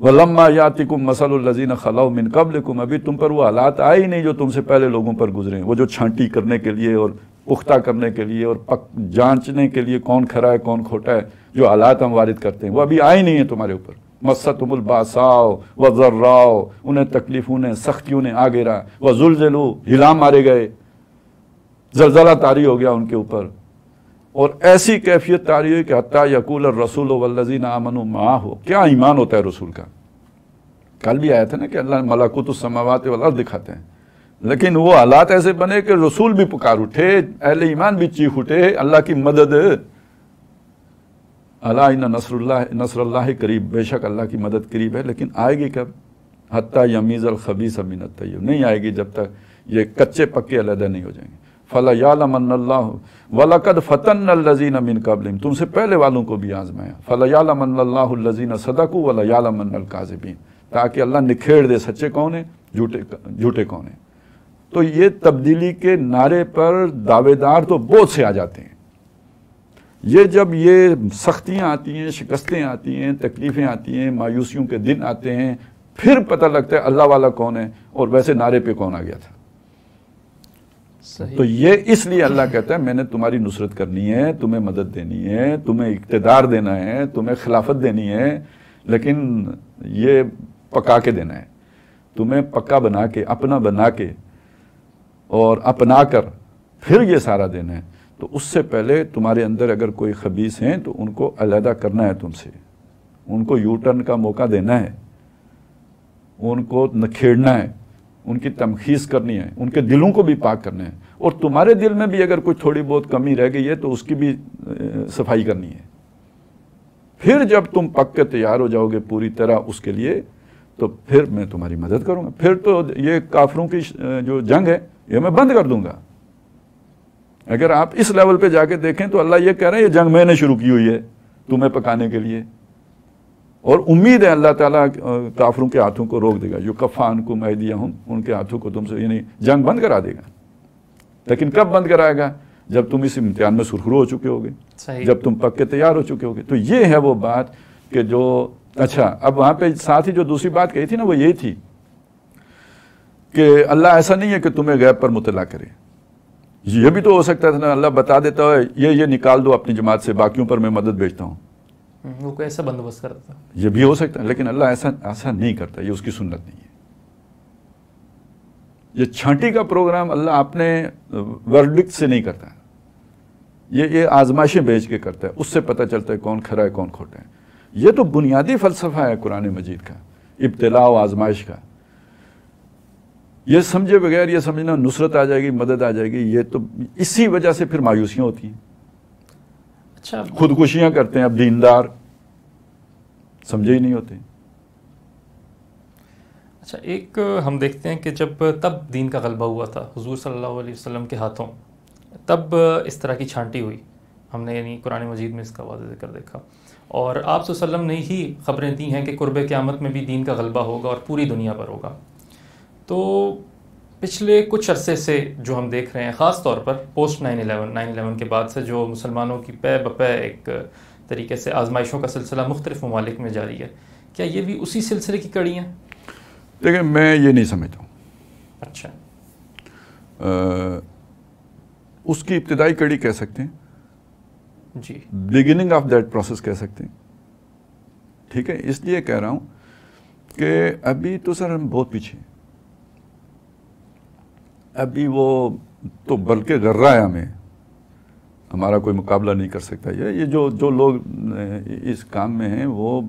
وَلَمَّا يَأْتِكُم مَثَلُ الَّذِينَ خَلَوْا مِن قَبْلِكُم، ابھی تم پر وہ حالات آئے ہی نہیں جو تم سے پہلے لوگوں پر گزرے ہیں. وہ جو چھانٹی کرنے کے لیے اور پختہ کرنے کے لیے اور جانچنے کے لیے کون کھرا ہے کون کھوٹا ہے، جو حالات ہم وارد کرتے ہیں وہ ابھی آئے نہیں ہیں تمہارے اوپر. مَسَّتْهُمُ الْبَأْسَاءُ وَالضَّرَّاءُ، انہیں تکلیفوں نے سختیوں نے آ گرا. وَزُلْزِلُوا، ہلا مارے گئے، زلزلہ طاری ہو گیا ان کے اوپر. اور ایسی کیفیت طاری ہوئی کہ حتیٰ یقول الرسول والذین آمنوا معہ، کیا ایمان ہوتا ہے رسول کا. کل بھی آیا تھا نا کہ اللہ ملکوت السماوات والارض دکھاتے ہیں، لیکن وہ حالات ایسے بنے کہ رسول بھی پکار اٹھے، اہل ایمان بھی چیخ اٹھے اللہ کی مدد. الا ان نصر اللہ قریب، بے شک اللہ کی مدد قریب ہے. لیکن آئے گی کب؟ حتیٰ یمیز الخبیث من الطیب، نہیں آئے گی جب تک یہ کچے پکے علیحدہ نہیں ہو جائیں گے. فلا یعلمن اللہ وَلَقَدْ فَتَنَّ الَّذِينَ مِن قَبْلِهِمْ، تم سے پہلے والوں کو بھی آزمایا. فلا یعلمن اللہ الَّذِينَ صَدَقُوا وَلَا یعلمن الْكَاذِبِينَ، تاکہ اللہ نکھیڑ دے سچے کون ہیں جھوٹے کون ہیں. تو یہ تبدیلی کے نعرے پر دعوے دار تو بہت سے آ جاتے ہیں. یہ جب یہ سختیاں آتی ہیں، شکستیں آتی ہیں، تکلیفیں آتی ہیں، مایوسیوں کے دن آتے ہیں، پھر پتہ لگتا ہے اللہ والا کون ہے اور ویسے نعرے پہ کون آ گیا تھا. تو یہ اس لیے اللہ کہتا ہے میں نے تمہاری نصرت کرنی ہے، تمہیں مدد دینی ہے، تمہیں اقتدار دینا ہے، تمہیں خلافت دینی ہے، لیکن یہ پکا کے دینا ہے، تمہیں پکا بنا کے، اپنا بنا کے اور اپنا کر پھر یہ سارا دینا ہے. تو اس سے پہلے تمہارے اندر اگر کوئی خبیث ہیں تو ان کو علیحدہ کرنا ہے تم سے، ان کو یو ٹرن کا موقع دینا ہے، ان کو نکھیڑنا ہے، ان کی تمخیص کرنی ہے، ان کے دلوں کو بھی پاک کرنا ہے. اور تمہارے دل میں بھی اگر کوئی تھوڑی بہت کمی رہ گئی ہے تو اس کی بھی صفائی کرنی ہے. پھر جب تم پک کے تیار ہو جاؤ گے پوری طرح اس کے لیے، تو پھر میں تمہاری مدد کروں گا. پھر تو یہ کافروں کی جو جنگ ہے یہ میں بند کر دوں گا. اگر آپ اس لیول پہ جا کے دیکھیں تو اللہ یہ کہہ رہے ہیں یہ جنگ میں نے شروع کی ہوئی ہے تمہیں پکانے کے لیے، اور امید ہے اللہ تعالیٰ کافروں کے ہاتھوں کو روک دے گا. جو کفان کو ایدیہم، ان کے ہاتھوں کو تم سے یعنی جنگ بند کرا دے گا. لیکن کب بند کرائے گا؟ جب تم اس امتحان میں سرخرو ہو چکے ہوگے، جب تم پک کے تیار ہو چکے ہوگے. تو یہ ہے وہ بات کہ جو اچھا اب وہاں پہ ساتھ ہی جو دوسری بات کہی تھی نا وہ یہی تھی کہ اللہ ایسا نہیں ہے کہ تمہیں غیب پر مطلع کرے. یہ بھی تو ہو سکتا تھا نا اللہ بتا دیتا ہے یہ نکال دو اپنی جماعت سے، باقیوں پر میں مدد بھیجتا ہوں. وہ کوئی ایسا بندوبست کرتا تھا، یہ بھی ہو سکتا ہے، لیکن اللہ ایسا نہیں کرتا، یہ اس کی سنت نہیں ہے. یہ چھانٹی کا پروگرام اللہ اپنے ورڈکٹ سے نہیں کرتا، یہ آزمائشیں بھیج کے کرتا ہے. اس سے پتہ چلتا ہے کون کھرا ہے کون کھوٹا ہے. یہ تو بنیادی فلسفہ ہے قرآن مجید کا، ابتلاء و آزمائش کا. یہ سمجھے بغیر یہ سمجھنا نصرت آ جائے گی، مدد آ جائے گی، یہ تو اسی وجہ سے پھر مایوسیاں ہوتی ہیں. اچھا خودکشیاں کرتے ہیں اب دیندار، سمجھے ہی نہیں ہوتے. اچھا ایک ہم دیکھتے ہیں کہ جب تب دین کا غلبہ ہوا تھا حضور صلی اللہ علیہ وسلم کے ہاتھوں، تب اس طرح کی چھانٹی ہوئی. ہم نے یعنی قرآن مجید میں اس کا واضح ذکر دیکھا، اور آپ صلی اللہ علیہ وسلم نے ہی خبریں دی ہیں کہ قرب قیامت میں بھی دین کا غلبہ ہوگا اور پوری دنیا پر ہوگا. تو پچھلے کچھ عرصے سے جو ہم دیکھ رہے ہیں، خاص طور پر پوسٹ 9/11 کے بعد سے جو مسلمانوں کی پے بپے ایک طریقے سے آزمائشوں کا سلسلہ مختلف ممالک میں جاری ہے، کیا یہ بھی اسی سلسلے کی کڑی ہیں؟ دیکھیں میں یہ نہیں سمجھتا ہوں. اچھا اس کی ابتدائی کڑی کہہ سکتے ہیں، جی بگننگ آف دیٹ پروسیس کہہ سکتے ہیں. ٹھیک ہے، اس لیے کہہ رہا ہوں کہ ابھی تو سر ہم بہت پیچھے ہیں. ابھی وہ تو بلکہ غرہ ہے، ہمیں ہمارا کوئی مقابلہ نہیں کر سکتا. یہ جو لوگ اس کام میں ہیں وہ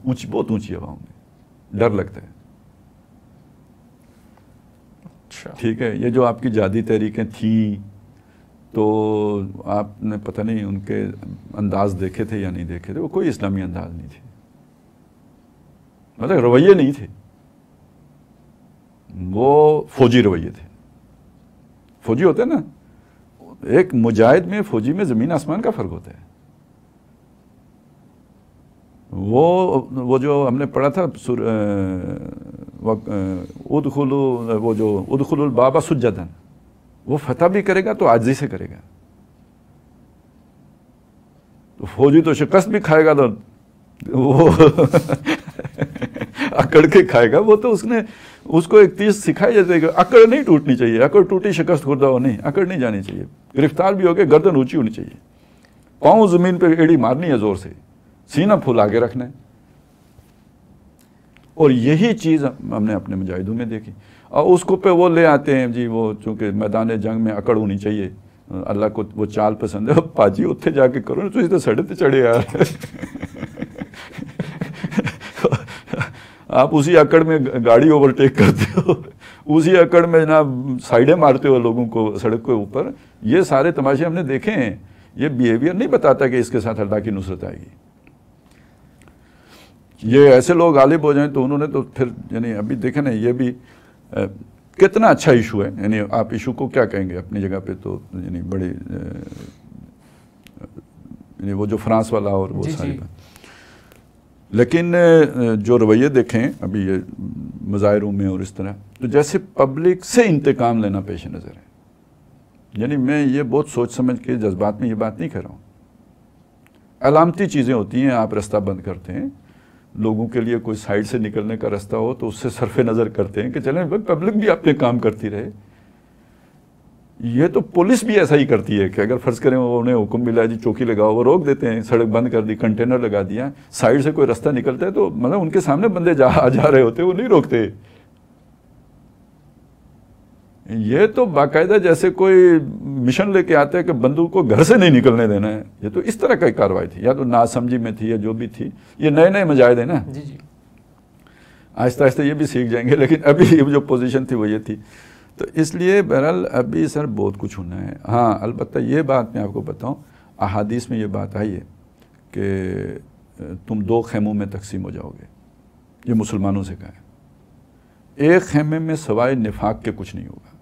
بہت اونچی ہواؤں میں ڈر لگتا ہے. ٹھیک ہے. یہ جو آپ کی جہادی تحریکیں تھیں تو آپ نے پتہ نہیں ان کے انداز دیکھے تھے یا نہیں دیکھے تھے, وہ کوئی اسلامی انداز نہیں تھے, مطلب رویے نہیں تھے, وہ فوجی رویے تھے. فوجی ہوتے ہیں نا, ایک مجاہد میں فوجی میں زمین آسمان کا فرق ہوتا ہے. وہ جو ہم نے پڑھا تھا ادخلوا الباب سجدا, وہ فتح بھی کرے گا تو عاجزی سے کرے گا. تو فوجی تو شکست بھی کھائے گا تو وہ اکڑ کے کھائے گا. وہ تو اس کو ایک چیز سکھائی جاتی ہے کہ اکڑ نہیں ٹوٹنی چاہیے, اکڑ ٹوٹی شکست خوردہ ہو نہیں, اکڑ نہیں جانی چاہیے. گرفتار بھی ہو گئے گردن اونچی ہونی چاہیے, پاؤں زمین پہ ایڑی مارنی ہے زور سے, سینہ پھولا کے رکھنا ہے. اور یہی چیز ہم نے اپنے مجاہدوں میں دیکھی. اور اس کو پہ وہ لے آتے ہیں جی, وہ چونکہ میدان جنگ میں اکڑ ہونی چاہیے, اللہ کو وہ چال پسند ہے. پاجی اتنے جا کے کرو تو تو سڑے تے چڑھے یار. آپ اسی اکڑ میں گاڑی اوورٹیک کرتے ہو, اسی اکڑ میں جناب سائڈیں مارتے ہو لوگوں کو سڑک کے اوپر. یہ سارے تماشے ہم نے دیکھے ہیں. یہ بیہیویئر نہیں بتاتا کہ اس کے ساتھ اللہ کی نصرت آئے گی. یہ ایسے لوگ غالب ہو جائیں تو انہوں نے تو پھر یعنی ابھی دیکھیں نا, یہ بھی کتنا اچھا ایشو ہے. یعنی آپ ایشو کو کیا کہیں گے اپنی جگہ پہ, تو یعنی بڑے یعنی وہ جو فرانس والا اور وہ ساری بات. لیکن جو رویے دیکھیں ابھی یہ مظاہروں میں اور اس طرح, تو جیسے پبلک سے انتقام لینا پیش نظر ہے. یعنی میں یہ بہت سوچ سمجھ کے جذبات میں یہ بات نہیں کر رہا ہوں. علامتی چیزیں ہوتی ہیں, آپ رستہ بند کرتے ہیں, لوگوں کے لیے کوئی سائڈ سے نکلنے کا رستہ ہو تو اس سے صرف نظر کرتے ہیں کہ چلیں پبلک بھی اپنے کام کرتی رہے. یہ تو پولیس بھی ایسا ہی کرتی ہے کہ اگر فرض کریں انہیں حکم ملا جی چوکی لگاؤ, وہ روک دیتے ہیں, سڑک بند کر دی, کنٹینر لگا دیا, سائڈ سے کوئی رستہ نکلتا ہے تو مطلب ان کے سامنے بندے جا رہے ہوتے وہ نہیں روکتے. یہ تو باقاعدہ جیسے کوئی مشن لے کے آتے ہیں کہ بندوق کو گھر سے نہیں نکلنے دینا ہے. یہ تو اس طرح کی کارروائی تھی, یا تو ناسمجھی میں تھی یا جو بھی تھی. یہ نئے مجاہد ہیں نا, آہستہ آہستہ یہ بھی سیکھ جائیں گے, لیکن ابھی جو پوزیشن تھی وہ یہ تھی. تو اس لیے بہرحال ابھی سر بہت کچھ ہونا ہے. ہاں البتہ یہ بات میں آپ کو بتاؤں, احادیث میں یہ بات آئی ہے کہ تم 2 خیموں میں تقسیم ہو جاؤ گے. یہ مسلمانوں سے کہا ہے. ایک خیمے میں سوائے نفاق کے کچھ نہیں ہوگا,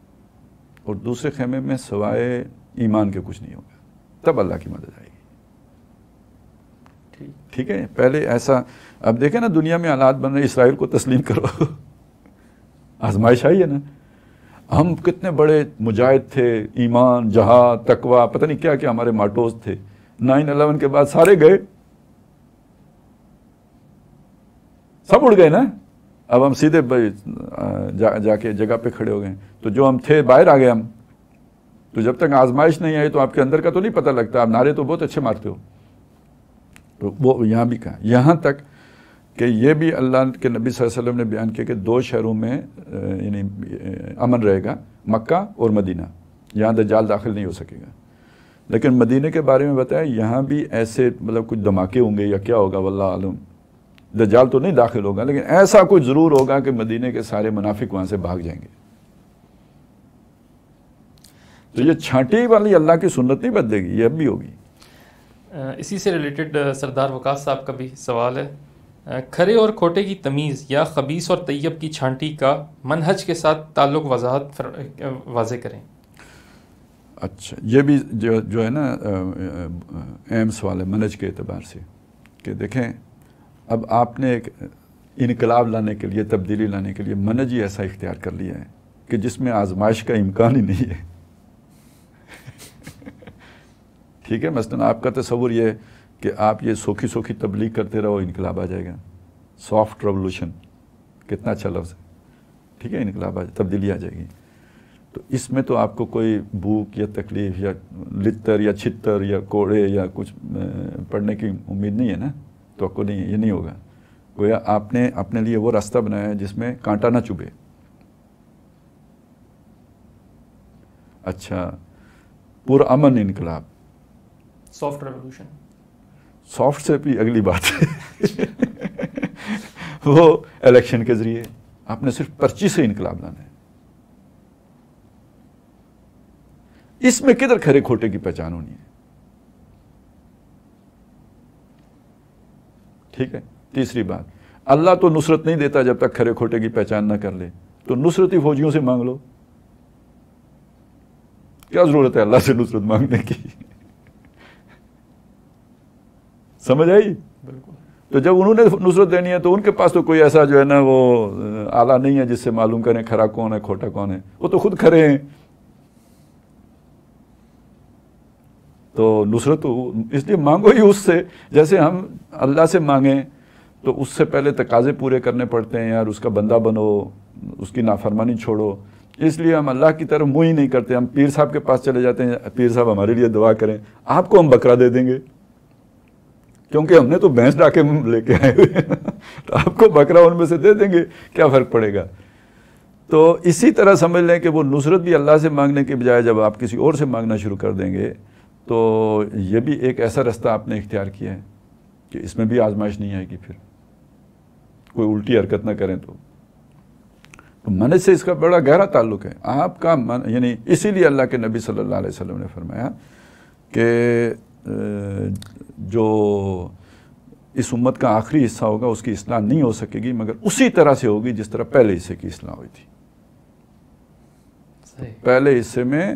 اور دوسرے خیمے میں سوائے ایمان کے کچھ نہیں ہوگا. تب اللہ کی مدد آئے گی. ٹھیک ہے, پہلے ایسا اب دیکھیں نا دنیا میں حالات بن رہے, اسرائیل کو تسلیم کرو, آزمائش آئی ہے نا. ہم کتنے بڑے مجاہد تھے, ایمان, جہاد, تقوی, پتہ نہیں کیا کیا ہمارے ماٹوز تھے. 9/11 کے بعد سارے گئے, سب اڑ گئے نا. اب ہم سیدھے جا کے جگہ پہ کھڑے ہو گئے. تو جو ہم تھے باہر آ گئے ہم. تو جب تک آزمائش نہیں آئی تو آپ کے اندر کا تو نہیں پتہ لگتا. آپ نعرے تو بہت اچھے مارتے ہو. تو وہ یہاں بھی کہا, یہاں تک کہ یہ بھی اللہ کے نبی صلی اللہ علیہ وسلم نے بیان کیا کہ 2 شہروں میں یعنی امن رہے گا, مکہ اور مدینہ. یہاں دجال داخل نہیں ہو سکے گا. لیکن مدینہ کے بارے میں بتایا, یہاں بھی ایسے مطلب کچھ دھماکے ہوں گے یا کیا ہوگا واللہ عالم. دجال تو نہیں داخل ہوگا, لیکن ایسا کچھ ضرور ہوگا کہ مدینہ کے سارے منافق وہاں سے بھاگ جائیں گے. تو یہ چھانٹی والی اللہ کی سنت نہیں بدلے گی, یہ اب بھی ہوگی. اسی سے ریلیٹڈ سردار وقاص صاحب کا بھی سوال ہے, کھرے اور کھوٹے کی تمیز یا خبیث اور طیب کی چھانٹی کا منہج کے ساتھ تعلق واضح کریں. اچھا, یہ بھی جو ہے نا اہم سوال ہے منہج کے اعتبار سے, کہ دیکھیں اب آپ نے ایک انقلاب لانے کے لیے, تبدیلی لانے کے لیے منہج ہی ایسا اختیار کر لیا ہے کہ جس میں آزمائش کا امکان ہی نہیں ہے. ٹھیک ہے, مثلاً آپ کا تصور یہ ہے کہ آپ یہ سوکھی تبلیغ کرتے رہو, انقلاب آ جائے گا. سافٹ ریولوشن, کتنا اچھا لفظ ہے. ٹھیک ہے, انقلاب تبدیلی آ جائے گی. تو اس میں تو آپ کو کوئی بھوک یا تکلیف یا لتر یا چھتر یا کوڑے یا کچھ پڑھنے کی امید نہیں ہے نا, تو آپ کو نہیں, یہ نہیں ہوگا. گویا آپ نے اپنے لیے وہ راستہ بنایا ہے جس میں کانٹا نہ چبھے. اچھا, پرامن انقلاب, سافٹ ریولوشن. سافٹ سے بھی اگلی بات ہے. وہ الیکشن کے ذریعے آپ نے صرف پرچی سے انقلاب لانا ہے. اس میں کدھر کھرے کھوٹے کی پہچان ہونی ہے؟ ٹھیک ہے. تیسری بات، اللہ تو نصرت نہیں دیتا جب تک کھرے کھوٹے کی پہچان نہ کر لے، تو نصرتی فوجیوں سے مانگ لو. کیا ضرورت ہے اللہ سے نصرت مانگنے کی؟ سمجھ آئی؟ بالکل. تو جب انہوں نے نصرت دینی ہے تو ان کے پاس تو کوئی ایسا جو ہے نا وہ آلہ نہیں ہے جس سے معلوم کریں کھرا کون ہے کھوٹا کون ہے، وہ تو خود کھرے ہیں. تو نصرت تو اس لیے مانگو ہی اس سے، جیسے ہم اللہ سے مانگیں تو اس سے پہلے تقاضے پورے کرنے پڑتے ہیں، یار اس کا بندہ بنو، اس کی نافرمانی چھوڑو. اس لیے ہم اللہ کی طرف منہ ہی نہیں کرتے، ہم پیر صاحب کے پاس چلے جاتے ہیں، پیر صاحب ہمارے لیے دعا کریں، آپ کو ہم بکرا دے دیں گے کیونکہ ہم نے تو بھینس ڈاکے لے کے آئے ہوئے ہیں تو آپ کو بکرا ان میں سے دے دیں گے، کیا فرق پڑے گا. تو اسی طرح سمجھ لیں کہ وہ نصرت بھی اللہ سے مانگنے کے بجائے جب آپ کسی اور سے مانگنا شروع کر دیں گے تو یہ بھی ایک ایسا رستہ آپ نے اختیار کیا ہے کہ اس میں بھی آزمائش نہیں آئے گی. پھر کوئی الٹی حرکت نہ کریں تو منہج سے اس کا بڑا گہرا تعلق ہے. آپ کا یعنی اسی لیے اللہ کے نبی صلی اللہ علیہ وسلم نے فرمایا کہ جو اس امت کا آخری حصہ ہوگا اس کی اصلاح نہیں ہو سکے گی مگر اسی طرح سے ہوگی جس طرح پہلے حصے کی اصلاح ہوئی تھی. پہلے حصے میں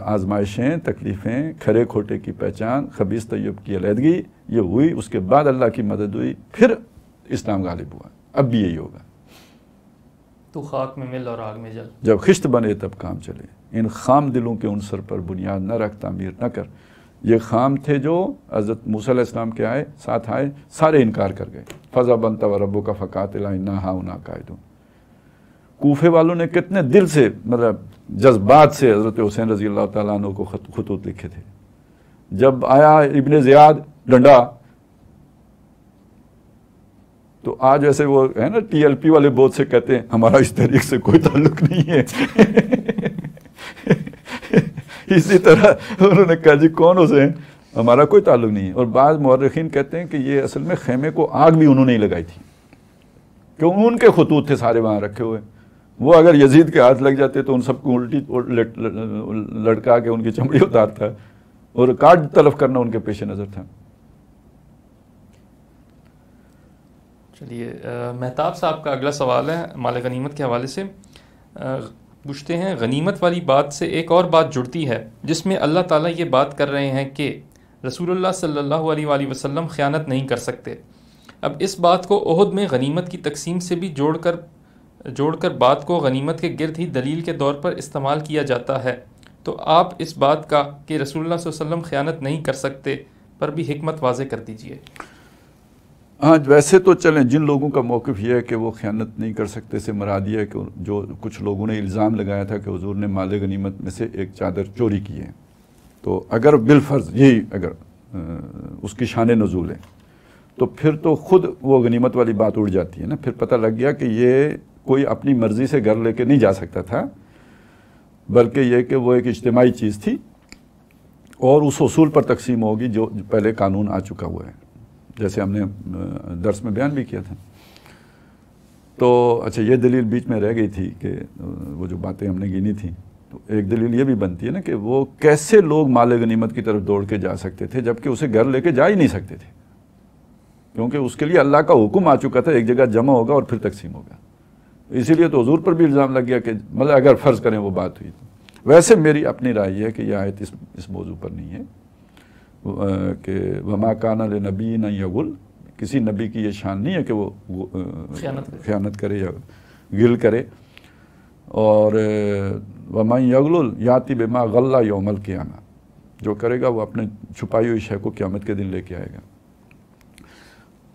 آزمائشیں، تکلیفیں، کھرے کھوٹے کی پہچان، خبیث طیب کی علیحدگی یہ ہوئی، اس کے بعد اللہ کی مدد ہوئی، پھر اسلام غالب ہوا. اب بھی یہی ہوگا. تو خاک میں مل اور آگ میں جل. جب خشت بنے تب کام چلے. ان خام دلوں کے عنصر پر بنیاد نہ رکھ، تعمیر نہ کر. یہ خام تھے جو حضرت موسیٰ علیہ السلام کے ساتھ آئے، سارے انکار کر گئے. فَذَا بَنْتَ وَرَبُّكَ فَقَاتِلَا إِنَّا هَاهُنَا قَاعِدُونَ. کوفے والوں نے کتنے دل سے، مطلب جذبات سے حضرت حسین رضی اللہ تعالیٰ عنہ کو خطوط لکھے تھے. جب آیا ابن زیاد ڈنڈا تو آج ایسے وہ ہے نا ٹی ایل پی والے بہت سے کہتے ہیں ہمارا اس تحریک سے کوئی تعلق نہیں ہے. اسی طرح انہوں نے کہا جی کون حسین، ہمارا کوئی تعلق نہیں ہے. اور بعض مورخین کہتے ہیں کہ یہ اصل میں خیمے کو آگ بھی انہوں نے ہی لگائی تھی، کیوں ان کے خطوط تھے سارے وہاں رکھے ہوئے. وہ اگر یزید کے ہاتھ لگ جاتے تو ان سب کو الٹی لٹکا کے ان کی چمڑی اتارتا اور کاٹ تلف کرنا ان کے پیش نظر تھا. چلیے مہتاب صاحب کا اگلا سوال ہے مال غنیمت کے حوالے سے. پوچھتے ہیں غنیمت والی بات سے ایک اور بات جڑتی ہے جس میں اللہ تعالیٰ یہ بات کر رہے ہیں کہ رسول اللہ صلی اللہ علیہ وآلہ وسلم خیانت نہیں کر سکتے. اب اس بات کو احد میں غنیمت کی تقسیم سے بھی جوڑ کر بات کو غنیمت کے گرد ہی دلیل کے طور پر استعمال کیا جاتا ہے. تو آپ اس بات کا کہ رسول اللہ صلی اللہ علیہ وسلم خیانت نہیں کر سکتے پر بھی حکمت واضح کر دیجئے. ہاں ویسے تو چلیں جن لوگوں کا موقف یہ ہے کہ وہ خیانت نہیں کر سکتے سے مراد یہ ہے کہ جو کچھ لوگوں نے الزام لگایا تھا کہ حضور نے مال غنیمت میں سے ایک چادر چوری کی ہے، تو اگر بالفرض یہی اگر اس کی شان نزول ہے تو پھر تو خود وہ غنیمت والی بات اڑ جاتی ہے نا. پھر پتہ لگ گیا کہ یہ کوئی اپنی مرضی سے گھر لے کے نہیں جا سکتا تھا، بلکہ یہ کہ وہ ایک اجتماعی چیز تھی اور اس اصول پر تقسیم ہوگی جو پہلے قانون آ چکا ہوا ہے، جیسے ہم نے درس میں بیان بھی کیا تھا. تو اچھا یہ دلیل بیچ میں رہ گئی تھی کہ وہ جو باتیں ہم نے گنی تھیں، تو ایک دلیل یہ بھی بنتی ہے نا کہ وہ کیسے لوگ مال غنیمت کی طرف دوڑ کے جا سکتے تھے جبکہ اسے گھر لے کے جا ہی نہیں سکتے تھے، کیونکہ اس کے لیے اللہ کا حکم آ چکا تھا ایک جگہ جمع ہوگا اور پھر تقسیم ہوگا. اسی لیے تو حضور پر بھی الزام لگ گیا کہ مطلب اگر فرض کریں وہ بات ہوئی تو. ویسے میری اپنی رائے یہ ہے کہ یہ آیت اس موضوع پر نہیں ہے کہ وما کان لنبی نہ یغل، کسی نبی کی یہ شان نہیں ہے کہ وہ خیانت کرے یا گل کرے. اور ومن یغل یاتی بما غل یوم القیامہ، جو کرے گا وہ اپنے چھپائی ہوئی شے کو قیامت کے دن لے کے آئے گا.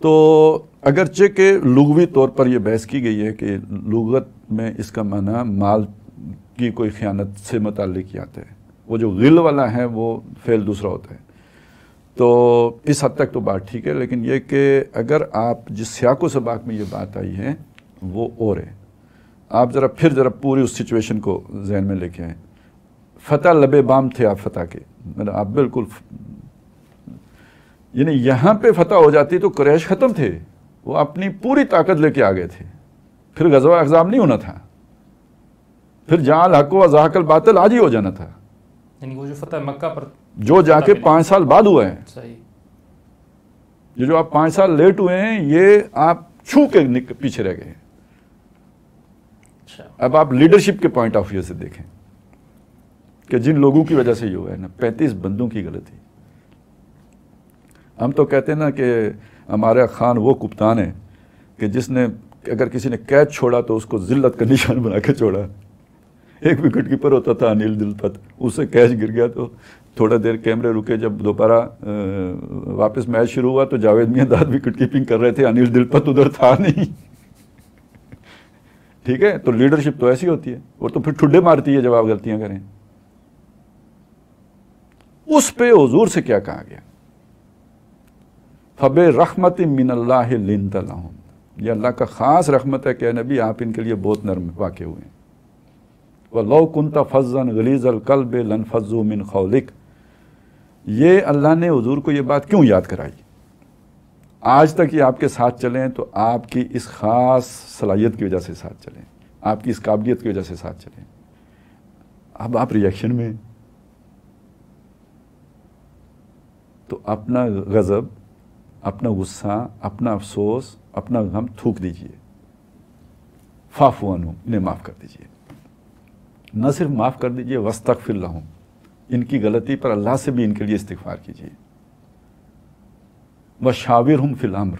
تو اگرچہ کہ لغوی طور پر یہ بحث کی گئی ہے کہ لغت میں اس کا معنی مال کی کوئی خیانت سے متعلق ہی آتا ہے، وہ جو غل والا ہے وہ فعل دوسرا ہوتا ہے. تو اس حد تک تو بات ٹھیک ہے، لیکن یہ کہ اگر آپ جس سیاق و سباق میں یہ بات آئی ہے وہ اور ہے، آپ ذرا پوری اس سچویشن کو ذہن میں لے کے آئیں. فتح لبے بام تھے آپ فتح کے، مطلب آپ بالکل یعنی یہاں پہ فتح ہو جاتی تو قریش ختم تھے، وہ اپنی پوری طاقت لے کے آ گئے تھے، پھر غزوہ احزاب نہیں ہونا تھا، پھر جہاں الحق و زحق الباطل آج ہی ہو جانا تھا. یعنی وہ جو فتح مکہ پر جو جا کے 5 سال بعد ہوا ہے، صحیح، یہ جو آپ 5 سال لیٹ ہوئے ہیں، یہ آپ چھو کے پیچھے رہ گئے ہیں۔ اچھا، اب آپ لیڈرشپ کے پوائنٹ آف ویو سے دیکھیں کہ جن لوگوں کی وجہ سے یہ ہوا ہے نا، 35 بندوں کی غلطی۔ ہم تو کہتے ہیں نا کہ ہمارا خان وہ کپتان ہے کہ جس نے اگر کسی نے کیچ چھوڑا تو اس کو ذلت کا نشان بنا کے چھوڑا۔ ایک وکٹ کیپر ہوتا تھا انیل دلپت، اس سے کیچ گر گیا تو تھوڑا دیر کیمرے رکے، جب دوبارہ واپس میچ شروع ہوا تو جاوید میاں داد وکٹ کیپنگ کر رہے تھے، انیل دلپت ادھر تھا نہیں۔ ٹھیک ہے، تو لیڈرشپ تو ایسی ہوتی ہے، اور تو پھر ٹھڈے مارتی ہے جب آپ غلطیاں کریں۔ اس پہ حضور سے کیا کہا گیا؟ فَبِرَحْمَةٍ مِّنَ اللَّهِ لِنْتَ لَهُمْ، یہ اللہ کا خاص رحمت ہے کہ اے نبی آپ ان کے لیے بہت نرم واقع ہوئے ہیں۔ وَلَوْ كُنْتَ فَظًّا غَلِيظَ الْقَلْبِ لَانفَضُّوا مِنْ حَوْلِكَ، یہ اللہ نے حضور کو یہ بات کیوں یاد کرائی؟ آج تک یہ آپ کے ساتھ چلیں تو آپ کی اس خاص صلاحیت کی وجہ سے ساتھ چلیں، آپ کی اس قابلیت کی وجہ سے ساتھ چلیں۔ اب آپ ریئیکشن میں تو اپنا غضب، اپنا غصہ، اپنا افسوس، اپنا غم تھوک دیجئے، فاعفو عنہم، انہیں معاف کر دیجئے۔ نہ صرف معاف کر دیجئے، واستغفر لہم، ان کی غلطی پر اللہ سے بھی ان کے لیے استغفار کیجئے۔ وشاورہم فی الامر،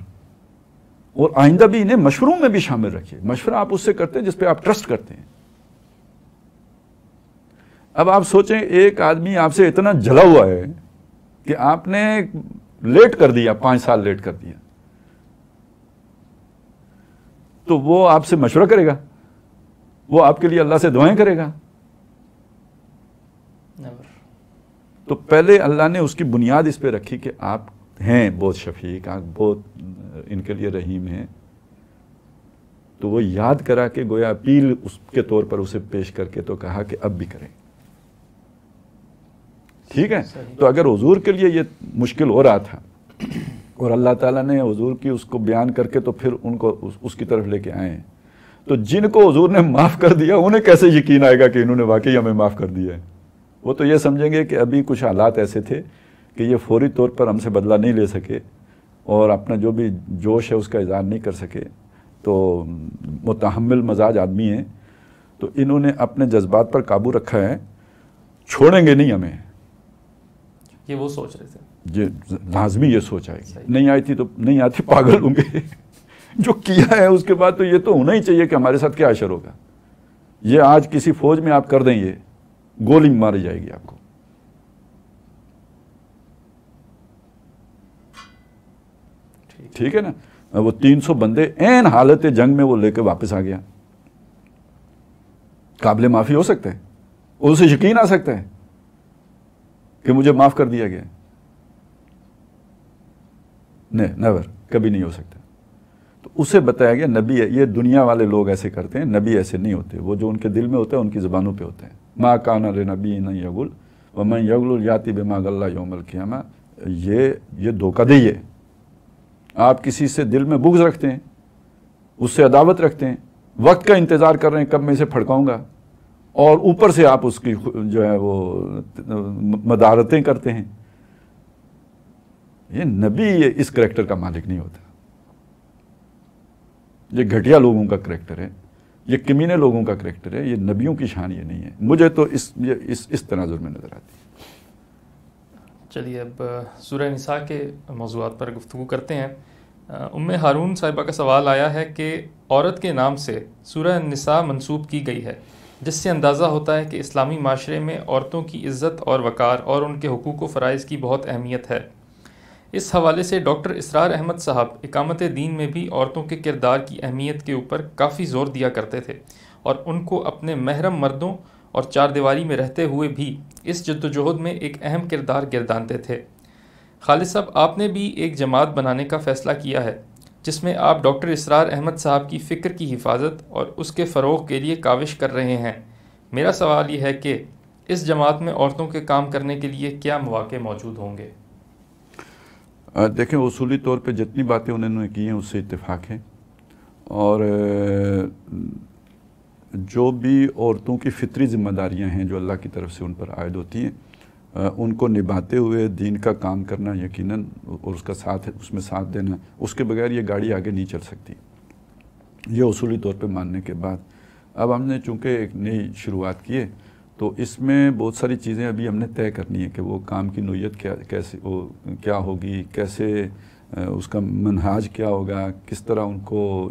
اور آئندہ بھی انہیں مشوروں میں بھی شامل رکھیے۔ مشورہ آپ اس سے کرتے ہیں جس پہ آپ ٹرسٹ کرتے ہیں۔ اب آپ سوچیں، ایک آدمی آپ سے اتنا جلا ہوا ہے کہ آپ نے لیٹ کر دیا، 5 سال لیٹ کر دیا، تو وہ آپ سے مشورہ کرے گا؟ وہ آپ کے لیے اللہ سے دعائیں کرے گا؟ تو پہلے اللہ نے اس کی بنیاد اس پہ رکھی کہ آپ ہیں بہت شفیق، آپ بہت ان کے لیے رحیم ہیں، تو وہ یاد کرا کہ گویا اپیل اس کے طور پر اسے پیش کر کے تو کہا کہ اب بھی کریں۔ ٹھیک ہے، تو اگر حضور کے لیے یہ مشکل ہو رہا تھا اور اللہ تعالیٰ نے حضور کی اس کو بیان کر کے تو پھر ان کو اس کی طرف لے کے آئے ہیں، تو جن کو حضور نے معاف کر دیا انہیں کیسے یقین آئے گا کہ انہوں نے واقعی ہمیں معاف کر دیا ہے؟ وہ تو یہ سمجھیں گے کہ ابھی کچھ حالات ایسے تھے کہ یہ فوری طور پر ہم سے بدلہ نہیں لے سکے اور اپنا جو بھی جوش ہے اس کا اظہار نہیں کر سکے، تو متحمل مزاج آدمی ہیں، تو انہوں نے اپنے جذبات پر قابو رکھا ہے، چھوڑیں گے نہیں ہمیں۔ یہ وہ سوچ رہے تھے، یہ لازمی یہ سوچ آئے گی، نہیں آئی تھی تو نہیں آتی، پاگل ہوں گے۔ جو کیا ہے اس کے بعد تو یہ تو ہونا ہی چاہیے کہ ہمارے ساتھ کیا اشر ہوگا۔ یہ آج کسی فوج میں آپ کر دیں، یہ گولی ماری جائے گی آپ کو۔ ٹھیک ہے نا، وہ 300 بندے عین حالت جنگ میں وہ لے کے واپس آ گیا۔ قابل معافی ہو سکتا ہے؟ اسے یقین آ سکتا ہے کہ مجھے معاف کر دیا گیا؟ نہیں، نیور، کبھی نہیں ہو سکتا۔ تو اسے بتایا گیا نبی ہے، یہ دنیا والے لوگ ایسے کرتے ہیں، نبی ایسے نہیں ہوتے، وہ جو ان کے دل میں ہوتا ہے ان کی زبانوں پہ ہوتا ہے۔ ما کان لنبی ان یغل ومن یغل یاتی بما غل یوم القیامہ، یہ دھوکہ دہی ہے۔ آپ کسی سے دل میں بغض رکھتے ہیں، اس سے عداوت رکھتے ہیں، وقت کا انتظار کر رہے ہیں کب میں اسے پھڑکاؤں گا، اور اوپر سے آپ اس کی جو ہے وہ مدارتیں کرتے ہیں۔ یہ نبی اس کریکٹر کا مالک نہیں ہوتا، یہ گھٹیا لوگوں کا کریکٹر ہے، یہ کمینے لوگوں کا کریکٹر ہے، یہ نبیوں کی شان یہ نہیں ہے۔ مجھے تو اس تناظر میں نظر آتی ہے۔ چلیے اب سورہ نساء کے موضوعات پر گفتگو کرتے ہیں۔ ام ہارون صاحبہ کا سوال آیا ہے کہ عورت کے نام سے سورہ نساء منسوب کی گئی ہے، جس سے اندازہ ہوتا ہے کہ اسلامی معاشرے میں عورتوں کی عزت اور وقار اور ان کے حقوق و فرائض کی بہت اہمیت ہے۔ اس حوالے سے ڈاکٹر اسرار احمد صاحب اقامت دین میں بھی عورتوں کے کردار کی اہمیت کے اوپر کافی زور دیا کرتے تھے، اور ان کو اپنے محرم مردوں اور چار دیواری میں رہتے ہوئے بھی اس جدوجہد میں ایک اہم کردار گردانتے تھے۔ خالد صاحب، آپ نے بھی ایک جماعت بنانے کا فیصلہ کیا ہے جس میں آپ ڈاکٹر اسرار احمد صاحب کی فکر کی حفاظت اور اس کے فروغ کے لیے کاوش کر رہے ہیں۔ میرا سوال یہ ہے کہ اس جماعت میں عورتوں کے کام کرنے کے لیے کیا مواقع موجود ہوں گے؟ دیکھیں، اصولی طور پہ جتنی باتیں انہوں نے کی ہیں اس سے اتفاق ہے، اور جو بھی عورتوں کی فطری ذمہ داریاں ہیں جو اللہ کی طرف سے ان پر عائد ہوتی ہیں، ان کو نبھاتے ہوئے دین کا کام کرنا یقیناً، اور اس کا ساتھ، اس میں ساتھ دینا، اس کے بغیر یہ گاڑی آگے نہیں چل سکتی، یہ اصولی طور پہ ماننے کے بعد اب ہم نے چونکہ ایک نئی شروعات کی ہے تو اس میں بہت ساری چیزیں ابھی ہم نے طے کرنی ہے کہ وہ کام کی نوعیت کیسے کیا ہوگی، کیسے اس کا منہاج کیا ہوگا، کس طرح ان کو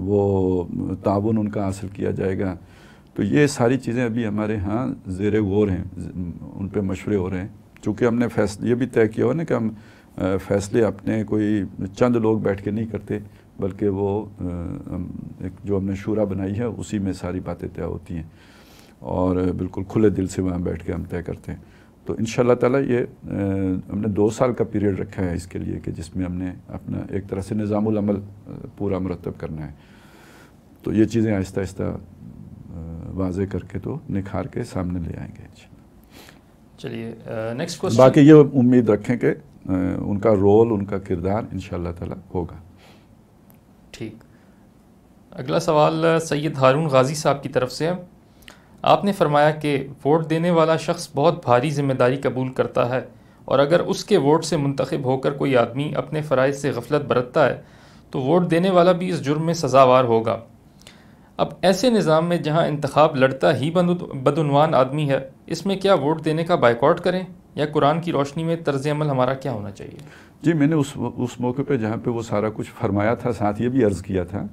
وہ تعاون ان کا حاصل کیا جائے گا. تو یہ ساری چیزیں ابھی ہمارے ہاں زیر غور ہیں، ان پہ مشورے ہو رہے ہیں. چونکہ ہم نے یہ بھی طے کیا ہوا نا کہ ہم فیصلے اپنے کوئی چند لوگ بیٹھ کے نہیں کرتے، بلکہ وہ جو ہم نے شورا بنائی ہے اسی میں ساری باتیں طے ہوتی ہیں، اور بالکل کھلے دل سے وہاں بیٹھ کے ہم طے کرتے ہیں. تو انشاءاللہ تعالیٰ یہ ہم نے 2 سال کا پیریڈ رکھا ہے اس کے لیے کہ جس میں ہم نے اپنا ایک طرح سے نظام العمل پورا مرتب کرنا ہے. تو یہ چیزیں آہستہ آہستہ واضح کر کے تو نکھار کے سامنے لے آئیں گے. چلیے نیکسٹ کوسچن. باقی یہ امید رکھیں کہ ان کا رول، ان کا کردار انشاءاللہ تعالیٰ ہوگا. ٹھیک. اگلا سوال سید ہارون غازی صاحب کی طرف سے ہے. آپ نے فرمایا کہ ووٹ دینے والا شخص بہت بھاری ذمہ داری قبول کرتا ہے، اور اگر اس کے ووٹ سے منتخب ہو کر کوئی آدمی اپنے فرائض سے غفلت برتتا ہے تو ووٹ دینے والا بھی اس جرم میں سزاوار ہوگا. اب ایسے نظام میں جہاں انتخاب لڑتا ہی بدعنوان آدمی ہے، اس میں کیا ووٹ دینے کا بائیکاٹ کریں، یا قرآن کی روشنی میں طرز عمل ہمارا کیا ہونا چاہیے؟ جی، میں نے اس موقع پہ جہاں پہ وہ سارا کچھ فرمایا تھا، ساتھ یہ بھی عرض کیا تھا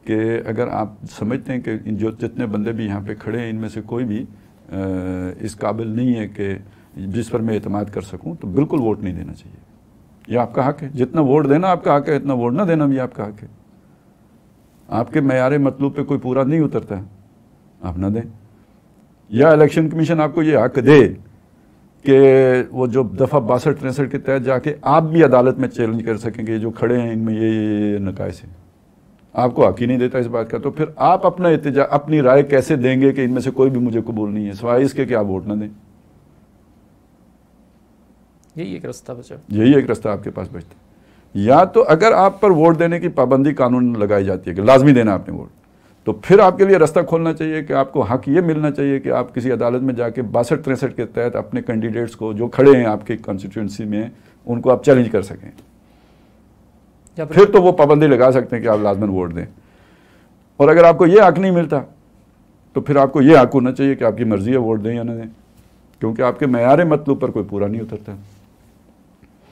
کہ اگر آپ سمجھتے ہیں کہ جتنے بندے بھی یہاں پہ کھڑے ہیں ان میں سے کوئی بھی اس قابل نہیں ہے کہ جس پر میں اعتماد کر سکوں، تو بالکل ووٹ نہیں دینا چاہیے. یہ آپ کا حق ہے. جتنا ووٹ دینا آپ کا حق ہے، اتنا ووٹ نہ دینا بھی آپ کا حق ہے. آپ کے معیار مطلوب پہ کوئی پورا نہیں اترتا ہے، آپ نہ دیں. یا الیکشن کمیشن آپ کو یہ حق دے کہ وہ جو دفعہ 62-63 کے تحت جا کے آپ بھی عدالت میں چیلنج کر سکیں کہ یہ جو کھڑے ہیں ان میں یہ نقائص ہیں. آپ کو حق ہی نہیں دیتا اس بات کا، تو پھر آپ اپنی رائے کیسے دیں گے کہ ان میں سے کوئی بھی مجھے قبول نہیں ہے، سوائے اس کے کہ آپ ووٹ نہ دیں. یہی ایک راستہ بچا، یہی ایک راستہ آپ کے پاس بچتا ہے. یا تو اگر آپ پر ووٹ دینے کی پابندی قانون لگائی جاتی ہے کہ لازمی دینا آپ نے ووٹ، تو پھر آپ کے لیے راستہ کھولنا چاہیے کہ آپ کو حق یہ ملنا چاہیے کہ آپ کسی عدالت میں جا کے 62-63 کے تحت اپنے کینڈیڈیٹس کو جو کھڑے ہیں آپ کی کانسٹیٹوئنسی میں ان کو آپ چیلنج کر سکیں. پھر تو وہ پابندی لگا سکتے ہیں کہ آپ لازماً ووٹ دیں. اور اگر آپ کو یہ حق نہیں ملتا تو پھر آپ کو یہ حق ہونا چاہیے کہ آپ کی مرضی ہے ووٹ دیں یا نہ دیں، کیونکہ آپ کے معیار مطلوب پر کوئی پورا نہیں اترتا.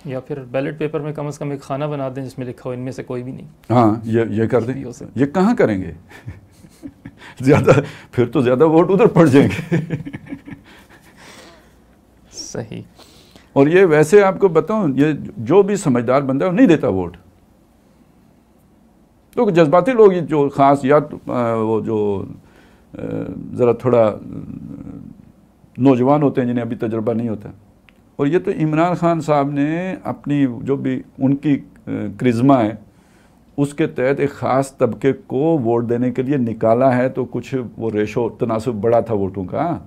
یا پھر بیلٹ پیپر میں کم از کم ایک خانہ بنا دیں جس میں لکھا ہو ان میں سے کوئی بھی نہیں. ہاں، یہ کر دیں. یہ کہاں کریں گے؟ پھر تو زیادہ ووٹ ادھر پڑ جائیں گے. صحیح. اور یہ ویسے آپ کو بتاؤں، یہ جو بھی سمجھدار بندہ ہے وہ نہیں دیتا ووٹ. تو جذباتی لوگ جو خاص یا وہ جو ذرا تھوڑا نوجوان ہوتے ہیں جنہیں ابھی تجربہ نہیں ہوتا. اور یہ تو عمران خان صاحب نے اپنی جو بھی ان کی کرزما ہے اس کے تحت ایک خاص طبقے کو ووٹ دینے کے لیے نکالا ہے، تو کچھ وہ ریشو تناسب بڑا تھا ووٹوں کا.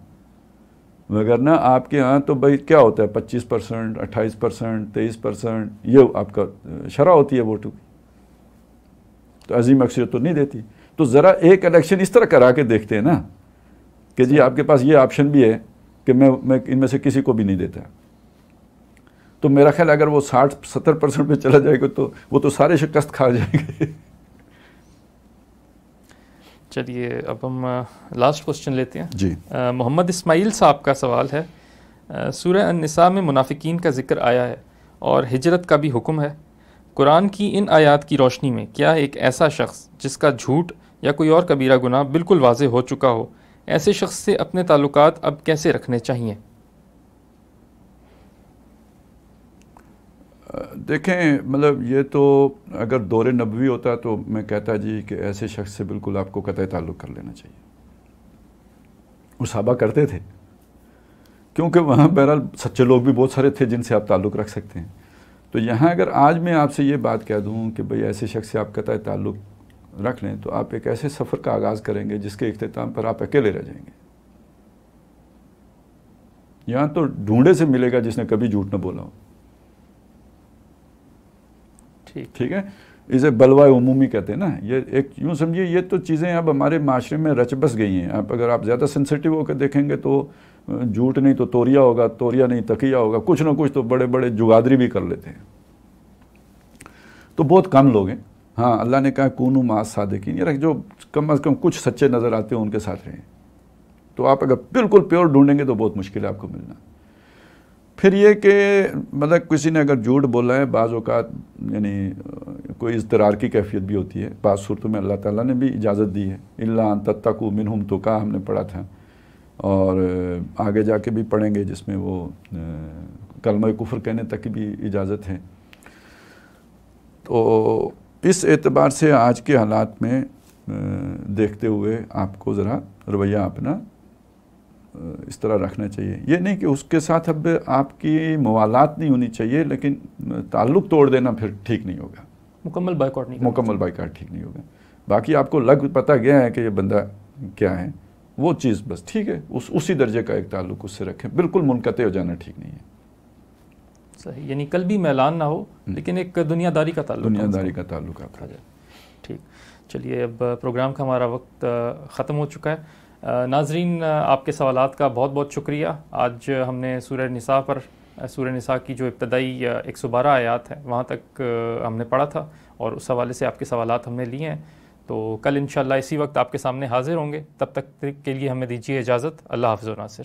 وگرنہ آپ کے ہاں تو بھائی کیا ہوتا ہے 25%، 28%، 23%، یہ آپ کا شرح ہوتی ہے ووٹوں کی. تو عظیم اکثریت تو نہیں دیتی. تو ذرا ایک الیکشن اس طرح کرا کے دیکھتے ہیں نا کہ جی آپ کے پاس یہ آپشن بھی ہے کہ میں ان میں سے کسی کو بھی نہیں دیتا. تو میرا خیال اگر وہ 60-70% پہ چلا جائے گا تو وہ تو سارے شکست کھا جائیں گے. چلیے اب ہم لاسٹ کوسچن لیتے ہیں. جی. محمد اسماعیل صاحب کا سوال ہے. سورہ النساء میں منافقین کا ذکر آیا ہے اور ہجرت کا بھی حکم ہے. قرآن کی ان آیات کی روشنی میں کیا ایک ایسا شخص جس کا جھوٹ یا کوئی اور کبیرہ گناہ بالکل واضح ہو چکا ہو، ایسے شخص سے اپنے تعلقات اب کیسے رکھنے چاہیے؟ دیکھیں، مطلب یہ تو اگر دور نبوی ہوتا تو میں کہتا جی کہ ایسے شخص سے بالکل آپ کو قطع تعلق کر لینا چاہیے. وہ صحابہ کرتے تھے کیونکہ وہاں بہرحال سچے لوگ بھی بہت سارے تھے جن سے آپ تعلق رکھ سکتے ہیں. تو یہاں اگر آج میں آپ سے یہ بات کہہ دوں کہ بھئی ایسے شخص سے آپ قطع تعلق رکھ لیں تو آپ ایک ایسے سفر کا آغاز کریں گے جس کے اختتام پر آپ اکیلے رہ جائیں گے. یہاں تو ڈھونڈے سے ملے گا جس نے کبھی جھوٹ نہ بولا ہو. ٹھیک ہے. اسے بلوائے عمومی کہتے ہیں نا. یہ ایک یوں سمجھیے یہ تو چیزیں اب ہمارے معاشرے میں رچ بس گئی ہیں. اگر آپ زیادہ سینسیٹیو ہو کے دیکھیں گے تو جھوٹ نہیں تو توریا ہوگا، توریا نہیں تقیہ ہوگا، کچھ نہ کچھ تو بڑے بڑے جگادری بھی کر لیتے ہیں. تو بہت کم لوگ ہیں. ہاں اللہ نے کہا کونوا مع الصادقین، یار جو کم از کم کچھ سچے نظر آتے ہیں ان کے ساتھ رہیں. تو آپ اگر بالکل پیور ڈھونڈیں گے تو بہت مشکل ہے آپ کو ملنا. پھر یہ کہ مطلب کسی نے اگر جھوٹ بولا ہے، بعض اوقات یعنی کوئی اضطرار کی کیفیت بھی ہوتی ہے، بعض صورتوں میں اللہ تعالیٰ نے بھی اجازت دی ہے. الا ان تتقوا منہم تقا ہم نے پڑھا تھا، اور آگے جا کے بھی پڑھیں گے جس میں وہ کلمہ کفر کہنے تک کی بھی اجازت ہے. تو اس اعتبار سے آج کے حالات میں دیکھتے ہوئے آپ کو ذرا رویہ اپنا اس طرح رکھنا چاہیے. یہ نہیں کہ اس کے ساتھ اب آپ کی موالات نہیں ہونی چاہیے، لیکن تعلق توڑ دینا پھر ٹھیک نہیں ہوگا. مکمل بائیکاٹ نہیں، مکمل بائیکاٹ ٹھیک نہیں ہوگا. باقی آپ کو لگ پتہ گیا ہے کہ یہ بندہ کیا ہے، وہ چیز بس ٹھیک ہے، اسی درجے کا ایک تعلق اس سے رکھیں. بالکل منقطع ہو جانا ٹھیک نہیں ہے. صحیح، یعنی کل بھی میلان نہ ہو لیکن ایک دنیا داری کا تعلق، دنیا داری کا تعلق آپ کا. ٹھیک، چلیے اب پروگرام کا ہمارا وقت ختم ہو چکا ہے. ناظرین آپ کے سوالات کا بہت بہت شکریہ. آج ہم نے سورہ نساء کی جو ابتدائی 112 آیات ہیں وہاں تک ہم نے پڑھا تھا، اور اس حوالے سے آپ کے سوالات ہم نے لیے ہیں. تو کل انشاءاللہ اسی وقت آپ کے سامنے حاضر ہوں گے. تب تک کے لیے ہمیں دیجیے اجازت. اللہ حافظ و ناصر.